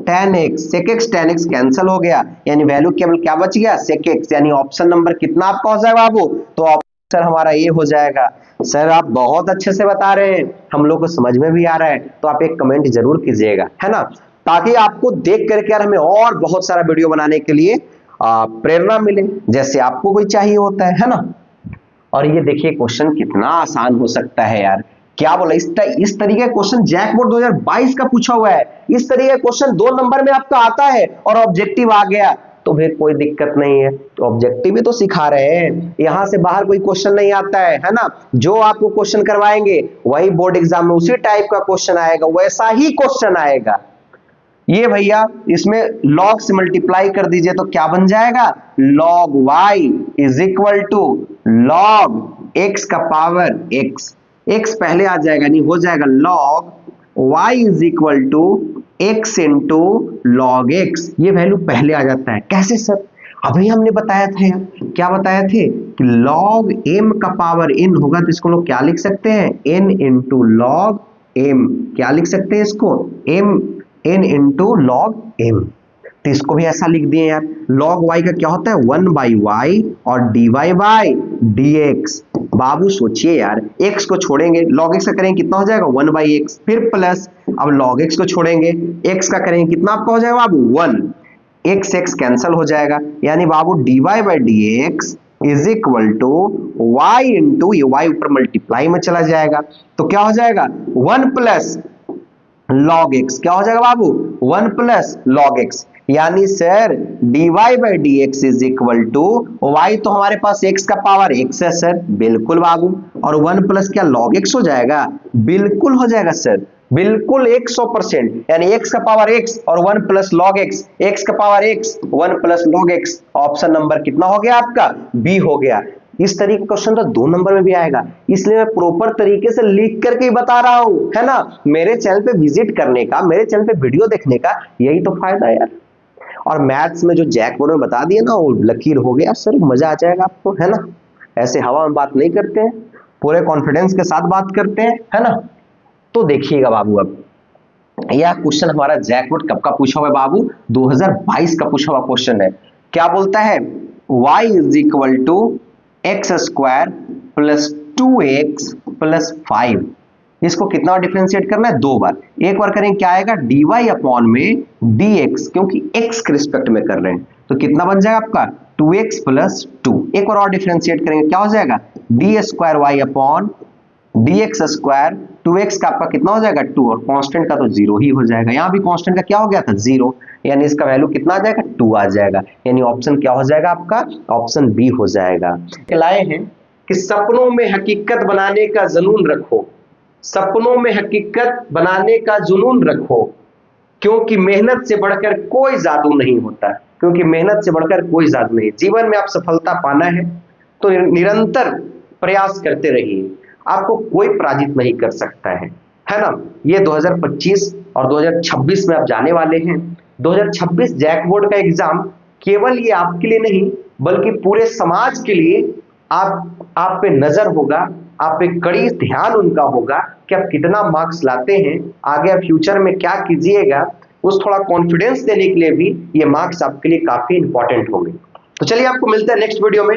tan x, sec x tan x cancel हो गया, यानी वैल्यू केवल क्या बच गया sec x, यानी ऑप्शन नंबर कितना आपका हो जाएगा बाबू, तो ऑप्शन हमारा ये हो जाएगा। सर आप बहुत अच्छे से बता रहे हैं, हम लोग को समझ में भी आ रहा है, तो आप एक कमेंट जरूर कीजिएगा, है ना, ताकि आपको देख करके यार हमें और बहुत सारा वीडियो बनाने के लिए प्रेरणा मिले, जैसे आपको कोई चाहिए होता है ना। और ये देखिए क्वेश्चन कितना आसान हो सकता है यार, क्या बोला इस तरीके का क्वेश्चन जैक बोर्ड 2022 का पूछा हुआ है, इस तरीके का क्वेश्चन 2 नंबर में आपका आता है और ऑब्जेक्टिव आ गया तो फिर कोई दिक्कत नहीं है। तो ऑब्जेक्टिव भी तो सिखा रहे हैं, यहां से बाहर कोई क्वेश्चन नहीं आता है ना। जो आपको क्वेश्चन करवाएंगे वही बोर्ड एग्जाम में उसी टाइप का क्वेश्चन आएगा, वैसा ही क्वेश्चन आएगा। ये भैया इसमें लॉग से मल्टीप्लाई कर दीजिए तो क्या बन जाएगा, log y is equal to log x का पावर x पहले आ जाएगा, नहीं हो जाएगा log y is equal to x into log x, ये वैल्यू पहले आ जाता है। कैसे सर, अभी हमने बताया था यार, क्या बताया थे कि लॉग m का पावर n होगा तो इसको लोग क्या लिख सकते हैं, n इंटू लॉग m, क्या लिख सकते हैं इसको n इंटू लॉग m। तो इसको भी ऐसा लिख दिए यार, log y का क्या होता है 1 बाई वाई और dy बाई dx। बाबू सोचिए यार, x को छोड़ेंगे log x का करेंगे कितना हो जाएगा 1 बाई x, फिर प्लस अब log x को छोड़ेंगे x का करेंगे कितना आपका हो जाएगा बाबू 1, x कैंसिल हो जाएगा, यानी बाबू dy by dx is equal to y into ये y ऊपर मल्टीप्लाई में चला जाएगा तो क्या हो जाएगा 1 प्लस log x, क्या हो जाएगा बाबू 1 प्लस log x, यानी sir dy by dx is equal to y, तो हमारे पास x का पावर x है सर, बिल्कुल बाबू, और 1 प्लस क्या log x हो जाएगा, बिल्कुल हो जाएगा सर, बिल्कुल 100%, यानी x का पावर x और 1 प्लस log x का power x 1 plus log x। Option number कितना हो गया आपका, बी हो गया। इस तरीके का क्वेश्चन तो 2 नंबर में भी आएगा, इसलिए मैं प्रॉपर तरीके से लिख करके ही बता रहा हूं, है ना। मेरे चैनल पे विजिट करने का, मेरे चैनल पे वीडियो देखने का यही तो फायदा है यार। और मैथ्स में जो जैक बोर्ड में बता दिए ना, वो लकीर हो गया सर, मजा आ जाएगा आपको, है ना। ऐसे हवा में बात नहीं करते हैं, पूरे कॉन्फिडेंस के साथ बात करते हैं, है ना। तो देखिएगा बाबू, अब यह क्वेश्चन हमारा जैक बोर्ड कब का पूछा हुआ है बाबू, 2022 का पूछा हुआ क्वेश्चन है। क्या बोलता है y is equal to x square plus 2x plus 5, इसको कितना डिफरेंशिएट करना है, 2 बार। एक बार करें क्या आएगा dy अपॉन में dx, क्योंकि x के रिस्पेक्ट में कर रहे हैं तो कितना बन जाएगा आपका 2x प्लस 2। एक बार और डिफरेंशिएट करेंगे क्या हो जाएगा d square y upon dx square 2x का आपका कितना हो जाएगा 2 और कांस्टेंट का तो 0 ही हो जाएगा। यहाँ भी कांस्टेंट का क्या हो गया था 0, यानी इसका वैल्यू कितना आ जाएगा 2 आ जाएगा, यानी ऑप्शन क्या हो जाएगा आपका ऑप्शन बी हो जाएगा। लाए हैं कि सपनों में हकीकत बनाने का जुनून रखो, सपनों में हकीकत बनाने का जुनून रखो, क्योंकि मेहनत से बढ़कर कोई जादू नहीं होता, क्योंकि मेहनत से बढ़कर कोई जादू नहीं। जीवन में आप सफलता पाना है तो निरंतर प्रयास करते रहिए, आपको कोई पराजित नहीं कर सकता है ना। ये 2025 और 2026 में आप जाने वाले हैं। 2026 जैक बोर्ड का एग्जाम केवल ये आपके लिए नहीं बल्कि पूरे समाज के लिए आप पे नजर होगा, आप पे कड़ी ध्यान उनका होगा कि आप कितना मार्क्स लाते हैं, आगे आप फ्यूचर में क्या कीजिएगा, उस थोड़ा कॉन्फिडेंस देने के लिए भी ये मार्क्स आपके लिए काफी इंपॉर्टेंट होंगे। तो चलिए आपको मिलते हैं नेक्स्ट वीडियो में।